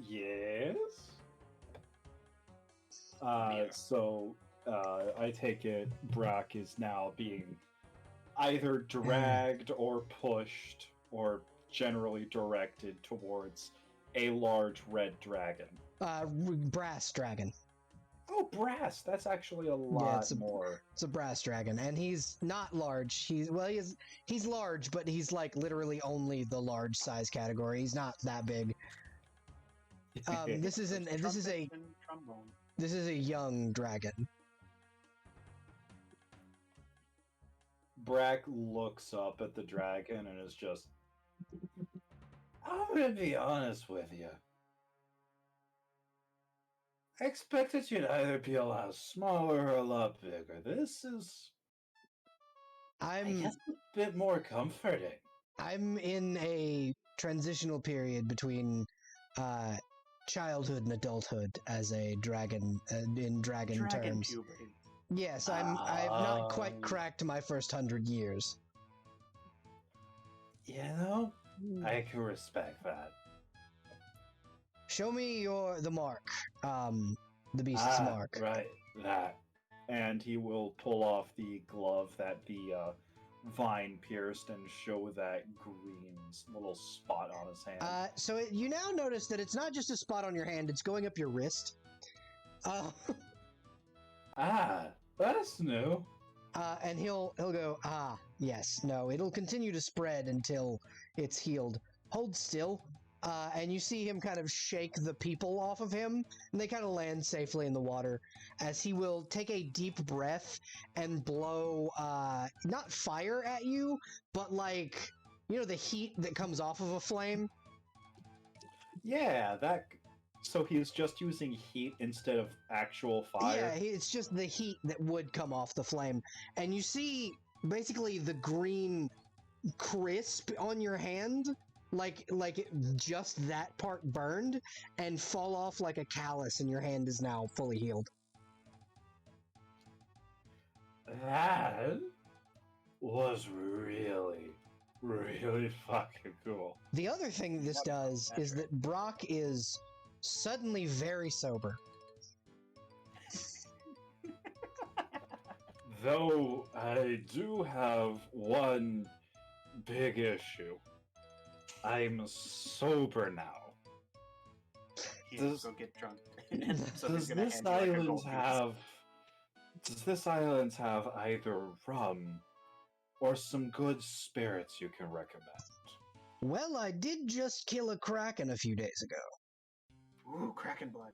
Yes. So I take it Brock is now being either dragged or pushed or generally directed towards a large red dragon. Brass dragon. Oh, brass! That's actually a lot more. It's a brass dragon, and he's not large. He's large, but he's like literally only the large size category. He's not that big. This is a young dragon. Brack looks up at the dragon and is just, I'm gonna be honest with you. I expected you'd either be a lot smaller or a lot bigger. This is, I guess, a bit more comforting. I'm in a transitional period between childhood and adulthood as a dragon, in dragon terms. Puberty. Yes, I've not quite cracked my first 100 years. You know, I can respect that. Show me the mark, the beast's mark. Right, that. And he will pull off the glove that the vine pierced and show that green little spot on his hand. So you now notice that it's not just a spot on your hand; it's going up your wrist. That's new. And he'll go, yes, no, it'll continue to spread until it's healed. Hold still. And you see him kind of shake the people off of him, and they kind of land safely in the water, as he will take a deep breath and blow, not fire at you, but like, you know, the heat that comes off of a flame? Yeah, so he's just using heat instead of actual fire? Yeah, it's just the heat that would come off the flame. And you see, basically, the green crisp on your hand, like just that part burned, and fall off like a callus, and your hand is now fully healed. That was really, really fucking cool. The other thing this does is that Brock is suddenly very sober. Though I do have one big issue. I'm sober now. Go get drunk. So he's Does gonna this hand you like a island gold piece. have? Does this island have either rum or some good spirits you can recommend? Well, I did just kill a kraken a few days ago. Ooh, Kraken blood.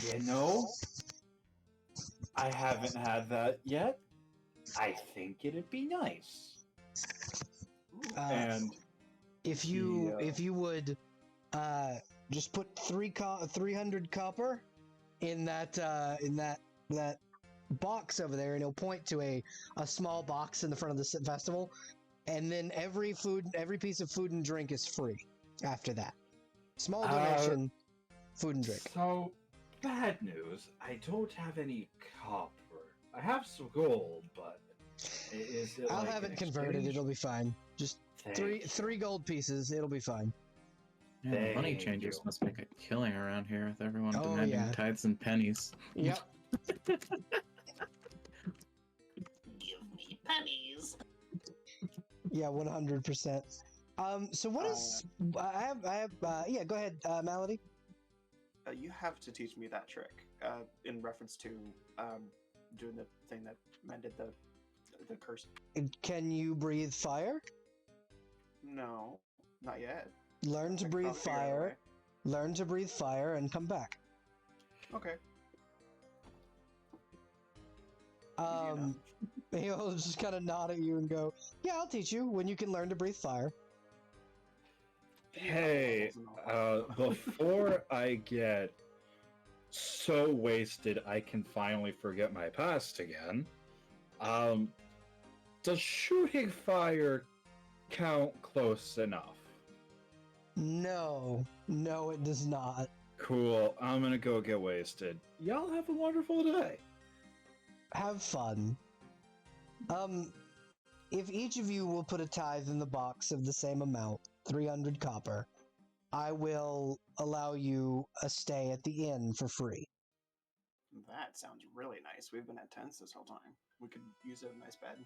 You know, I haven't had that yet. I think it'd be nice. Ooh, And If you The, if you would just put 300 copper in that that box over there, and it'll point to a small box in the front of the festival, and then every piece of food and drink is free after that. Small donation, food and drink. So, bad news. I don't have any copper. I have some gold, but is it I'll like have an it converted. exchange? It'll be fine. Just Thank three gold pieces. It'll be fine. Yeah, the money Thank changers you. must make a killing around here with everyone Oh, demanding yeah. tithes and pennies. Yep. Give me pennies. Yeah, 100%. So what is? I have. Yeah, go ahead, Malady. you have to teach me that trick in reference to doing the thing that mended the curse. Can you breathe fire? No, not yet. Learn to I'll breathe figure out a fire. way. Learn to breathe fire and come back. Okay. He'll just kind of nod at you and go, "Yeah, I'll teach you when you can learn to breathe fire." Hey, before I get so wasted I can finally forget my past again, does shooting fire count close enough? No, it does not. Cool, I'm gonna go get wasted. Y'all have a wonderful day. Have fun. If each of you will put a tithe in the box of the same amount, 300 copper, I will allow you a stay at the inn for free. That sounds really nice. We've been at tents this whole time. We could use a nice bed.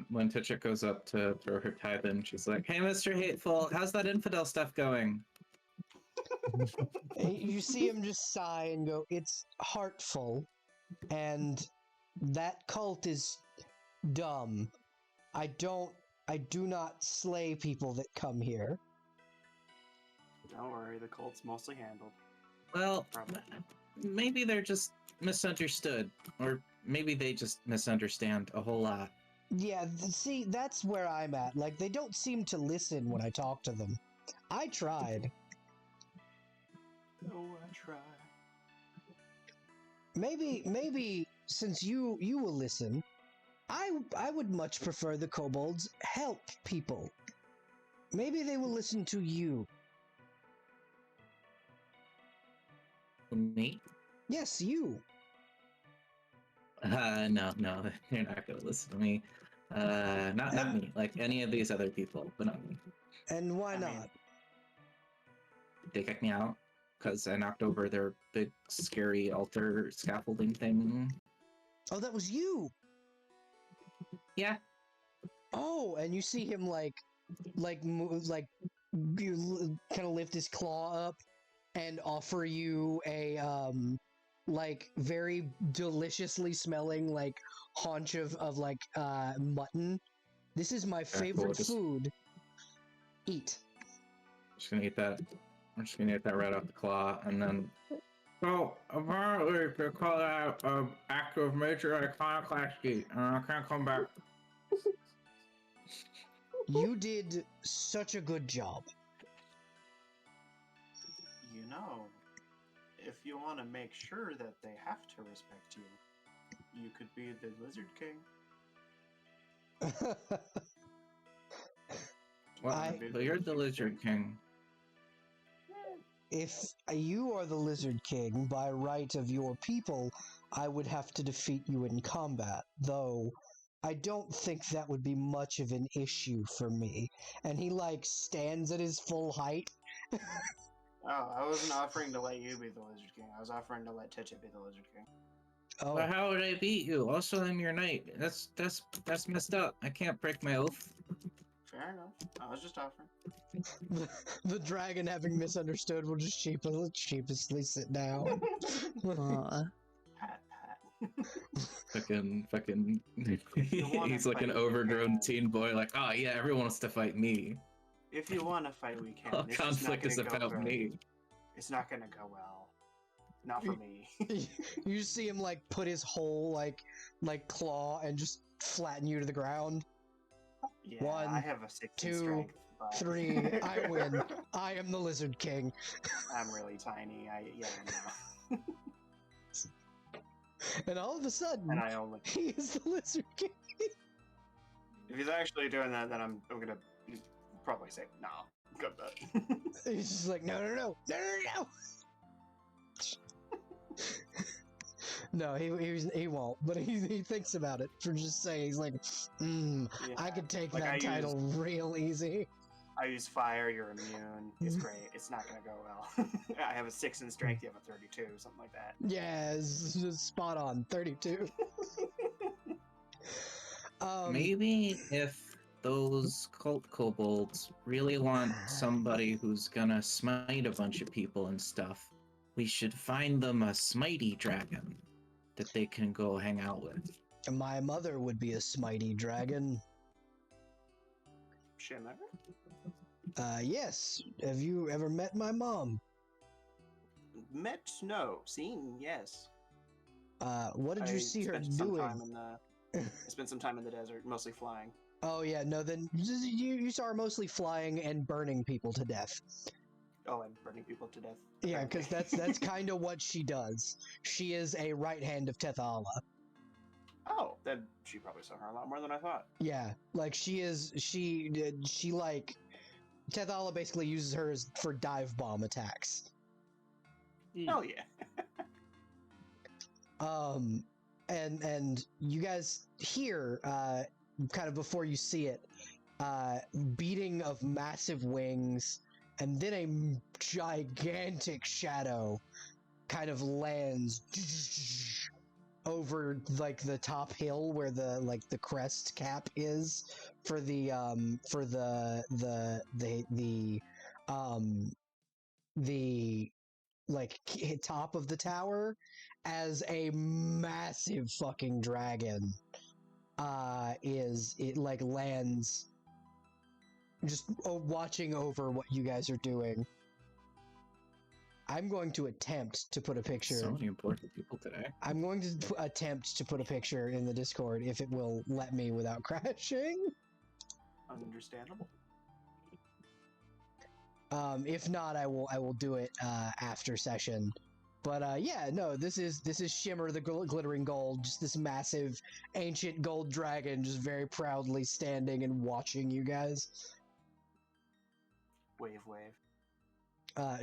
When Titchik goes up to throw her tithe in, she's like, "Hey, Mr. Hateful, how's that infidel stuff going?" You see him just sigh and go, "It's heartful, and that cult is dumb. I do not slay people that come here." Don't worry, the cult's mostly handled. Well, Probably. maybe they're just misunderstood, or maybe they just misunderstand a whole lot. Yeah, see, that's where I'm at. Like, they don't seem to listen when I talk to them. I tried. Oh, I try. Maybe since you will listen, I would much prefer the kobolds help people. Maybe they will listen to you. Me? Yes, you. No, they're not gonna listen to me. Not me. Like any of these other people, but not me. And why I not? mean- They kicked me out because I knocked over their big, scary altar scaffolding thing. Oh, that was you. Yeah. Oh, and you see him kind of lift his claw up and offer you a like very deliciously smelling like haunch of mutton. This is my favorite cool. food. Eat. Just gonna eat that. I'm just gonna eat that right off the claw, and then. So apparently they call that act of major iconoclasty, and I can't come back. You did such a good job. You know, if you want to make sure that they have to respect you, you could be the Lizard King. Well, but you're the Lizard King. If you are the Lizard King, by right of your people, I would have to defeat you in combat, though I don't think that would be much of an issue for me. And he, stands at his full height. Oh, I wasn't offering to let you be the Lizard King. I was offering to let Titchik be the Lizard King. Oh, But how would I beat you? Also, I'm your knight. That's messed up. I can't break my oath. Fair enough. I was just offering. The dragon, having misunderstood, will just sheepishly sit down. Aw. Pat, pat. Fucking. You wanna He's like an fight, you overgrown can. teen boy. Like, oh yeah, everyone wants to fight me. If you want to fight, we can. All It's just not conflict is gonna go about very- me. It's not gonna go well. Not for me. You see him like put his whole like claw and just flatten you to the ground. Yeah, One, I have a 6 in two, strength. But... 3, I win. I am the Lizard King. I'm really tiny. I know. And all of a sudden, And I only. he is the Lizard King. If he's actually doing that, then I'm gonna probably say no. Good bet. He's just like, no. No, he won't. But he thinks about it for just saying. He's like, I could take like, that title real easy. I use fire. You're immune. It's great. It's not gonna go well. I have a 6 in strength. You have a 32, something like that. Yeah, it's just spot on. 32. Maybe if those cult kobolds really want somebody who's gonna smite a bunch of people and stuff, we should find them a smitey dragon that they can go hang out with. My mother would be a smitey dragon. Shimmer. Yes. Have you ever met my mom? Met? No. Seen? Yes. What did you see her spent some doing? time in I spent some time in the desert, mostly flying. Oh yeah, no. Then you saw her mostly flying and burning people to death. Oh, and burning people to death. Yeah, apparently. because that's kind of what she does. She is a right hand of Tethala. Oh, then she probably saw her a lot more than I thought. Yeah, like she like Tethala basically uses her for dive bomb attacks. Oh yeah. And you guys hear kind of before you see it, beating of massive wings, and then a gigantic shadow kind of lands over like the top hill where the crest cap is for the like top of the tower, as a massive fucking dragon like lands just watching over what you guys are doing. I'm going to attempt to put a picture. So many important people today. I'm going to attempt to put a picture in the Discord if it will let me without crashing. Understandable. If not, I will do it after session. But yeah, no, this is Shimmer the Glittering Gold, just this massive ancient gold dragon, just very proudly standing and watching you guys. Wave, wave.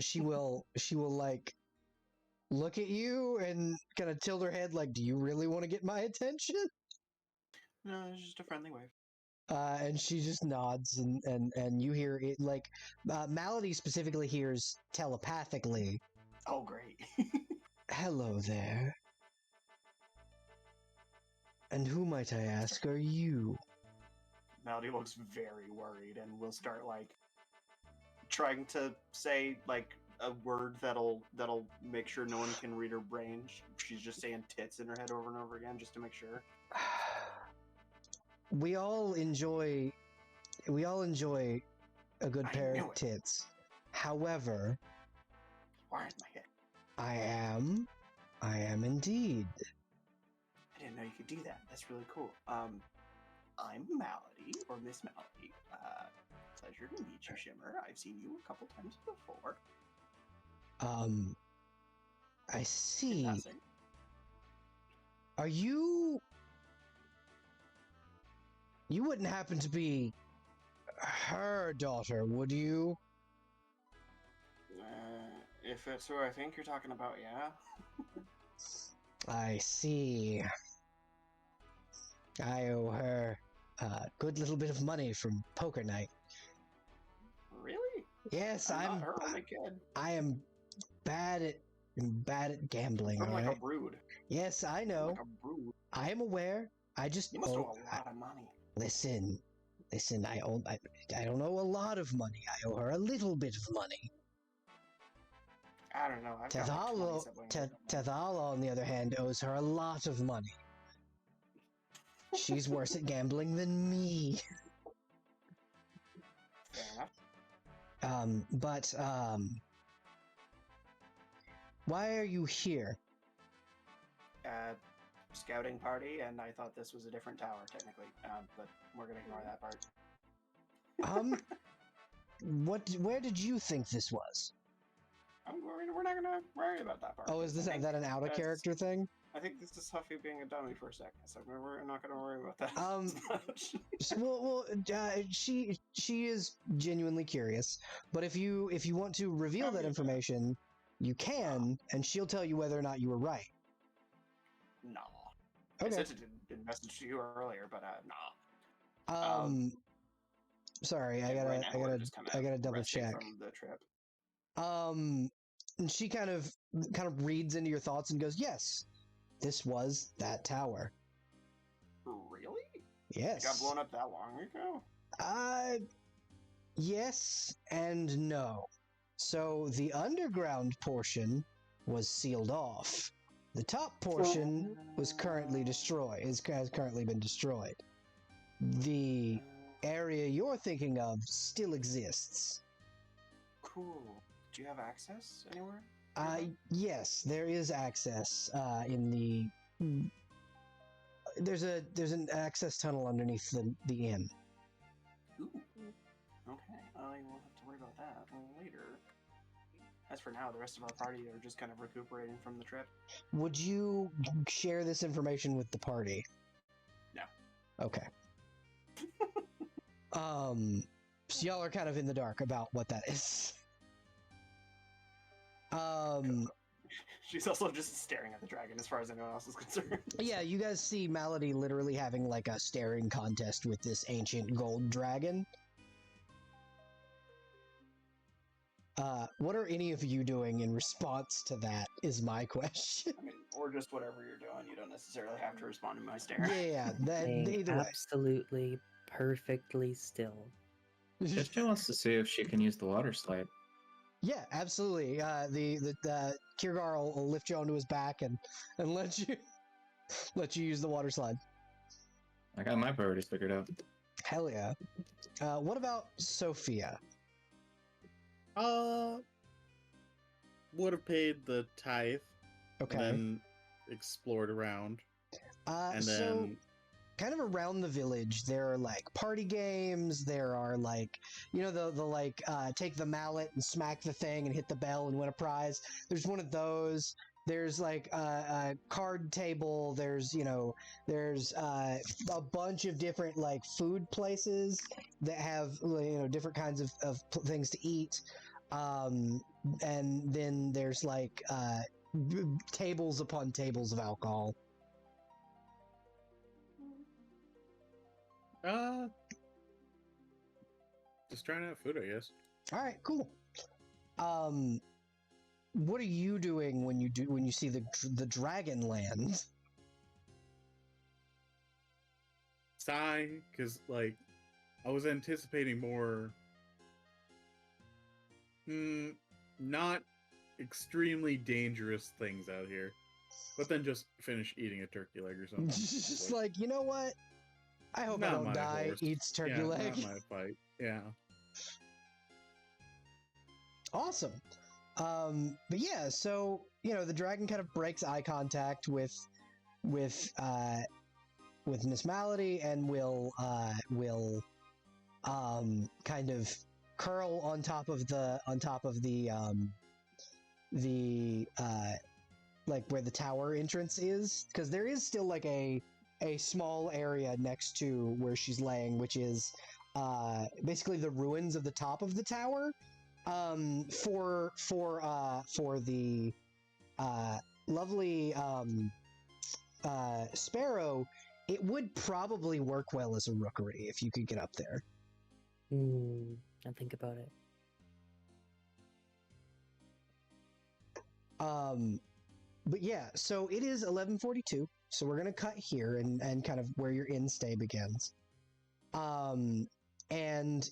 She will like look at you and kind of tilt her head like, do you really want to get my attention? No, it's just a friendly wave. And she just nods, and you hear it like Malady specifically hears telepathically, Oh, great. hello there. And who, might I ask, are you? Melody looks very worried and will start like trying to say like a word that'll make sure no one can read her brain. She's just saying tits in her head over and over again just to make sure. We all enjoy a good I pair knew of it. tits. However, Why in my head? I am indeed. I didn't know you could do that. That's really cool. I'm Malady, or Miss Malady. Pleasure to meet you, Shimmer. I've seen you a couple times before. I see. Nothing. Are you... You wouldn't happen to be her daughter, would you? If it's who I think you're talking about, yeah. I see. I owe her a good little bit of money from poker night. Really? Yes, I'm I'm not her only kid. I am bad at gambling, I'm like alright? a brood. Yes, I know. Like a brood. I am aware. I just You must owe owe... a lot of money. Listen, Listen, I don't owe a lot of money. I owe her a little bit of money. I don't know. I've got like 20 Tethala, siblings. or something. Tethala, on the other hand, owes her a lot of money. She's worse at gambling than me. Fair enough. Why are you here? Scouting party, and I thought this was a different tower, technically. But we're gonna ignore that part. Where did you think this was? We're not gonna worry about that part. Oh, is I think that an out of that's- character thing? I think this is Huffy being a dummy for a second, so we're not gonna worry about that. much. She is genuinely curious, but if you want to reveal that information, you can, and she'll tell you whether or not you were right. Nah. Okay. I sent it in message to you earlier, but nah. Sorry, I And right now we're just kinda gotta double resting check. from the trip. And she kind of reads into your thoughts and goes, "Yes, this was that tower." Really? Yes. It got blown up that long ago? Yes and no. So the underground portion was sealed off. The top portion was currently destroyed. Has currently been destroyed. The area you're thinking of still exists. Cool. Do you have access anywhere? Yes, there is access in the. There's an access tunnel underneath the inn. Ooh. Okay. I will have to worry about that later. As for now, the rest of our party are just kind of recuperating from the trip. Would you share this information with the party? No. Okay. So y'all are kind of in the dark about what that is. She's also just staring at the dragon as far as anyone else is concerned. Yeah, you guys see Malady literally having like a staring contest with this ancient gold dragon. What are any of you doing in response to that is my question. I mean, or just whatever you're doing. You don't necessarily have to respond to my stare. Yeah, Staying either way. absolutely perfectly still. Just wants to see if she can use the water slide. Yeah, absolutely. The Kirgar will lift you onto his back and let you use the water slide. I got my priorities figured out. Hell yeah. What about Sophia? Would have paid the tithe, Okay. and then explored around, and So then kind of around the village, there are like party games. There are like, the like take the mallet and smack the thing and hit the bell and win a prize. There's one of those. There's like a card table. There's a bunch of different like food places that have different kinds of things to eat. And then there's like tables upon tables of alcohol. just trying out food, I guess. All right, cool. What are you doing when you see the dragon land? Sigh, because like I was anticipating more, not extremely dangerous things out here, but then just finish eating a turkey leg or something. Just like, you know what? I hope I Not don't my die. horse. Eats turkey yeah, leg. Not my fight. Yeah. Awesome. But yeah, so the dragon kind of breaks eye contact with Miss Malady and will kind of curl on top of the like where the tower entrance is, because there is still like a small area next to where she's laying, which is basically the ruins of the top of the tower. For the lovely Sparrow, it would probably work well as a rookery if you could get up there. I'll think about it. But yeah, so it is 11:42, so we're gonna cut here and kind of where your inn stay begins. and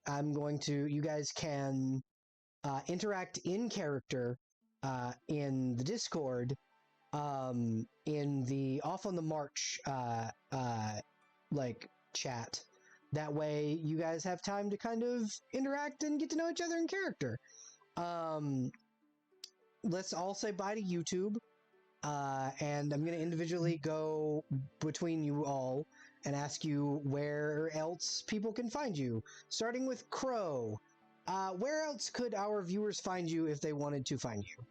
I'm going to, you guys can interact in character in the Discord, in the Off on the March like chat. That way you guys have time to kind of interact and get to know each other in character. Let's all say bye to YouTube. And I'm going to individually go between you all and ask you where else people can find you. Starting with Crow. Where else could our viewers find you if they wanted to find you?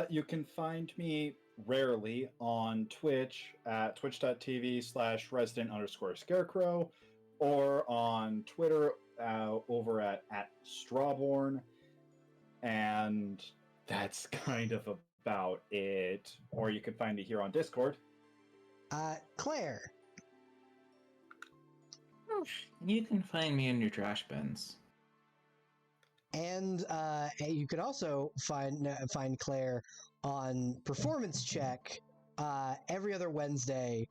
You can find me rarely on Twitch at twitch.tv/resident_scarecrow, or on Twitter over at Strawborn. And that's kind of about it. Or you can find me here on Discord. Claire. You can find me in your trash bins. And you can also find Claire on Performance Check every other Wednesday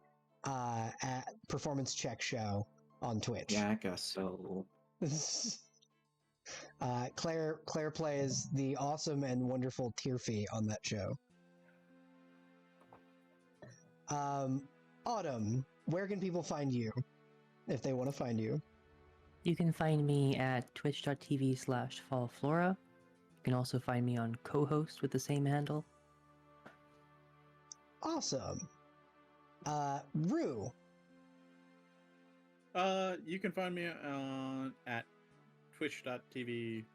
at Performance Check Show on Twitch. Yeah, I guess so. Claire plays the awesome and wonderful Tearfy on that show. Autumn, where can people find you if they want to find you? You can find me at twitch.tv/fallflora. You can also find me on co-host with the same handle. Awesome. Rue. You can find me on at twitch.tv/RugerTC.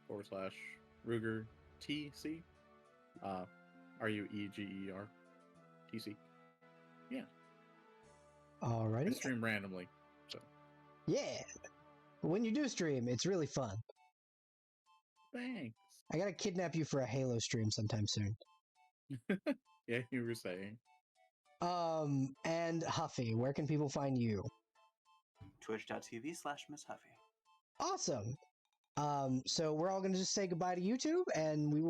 RuegerTC. Yeah. I Alrighty. stream randomly. So Yeah. When you do stream, it's really fun. thanks. I gotta kidnap you for a Halo stream sometime soon. Yeah, you were saying. And Huffy, where can people find you? Twitch.tv/MissHuffy. Awesome. So we're all gonna just say goodbye to YouTube, and we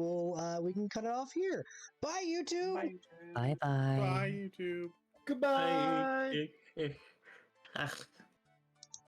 can cut it off here. Bye, YouTube. Bye, YouTube. Bye bye. Bye, YouTube. Goodbye! Ah.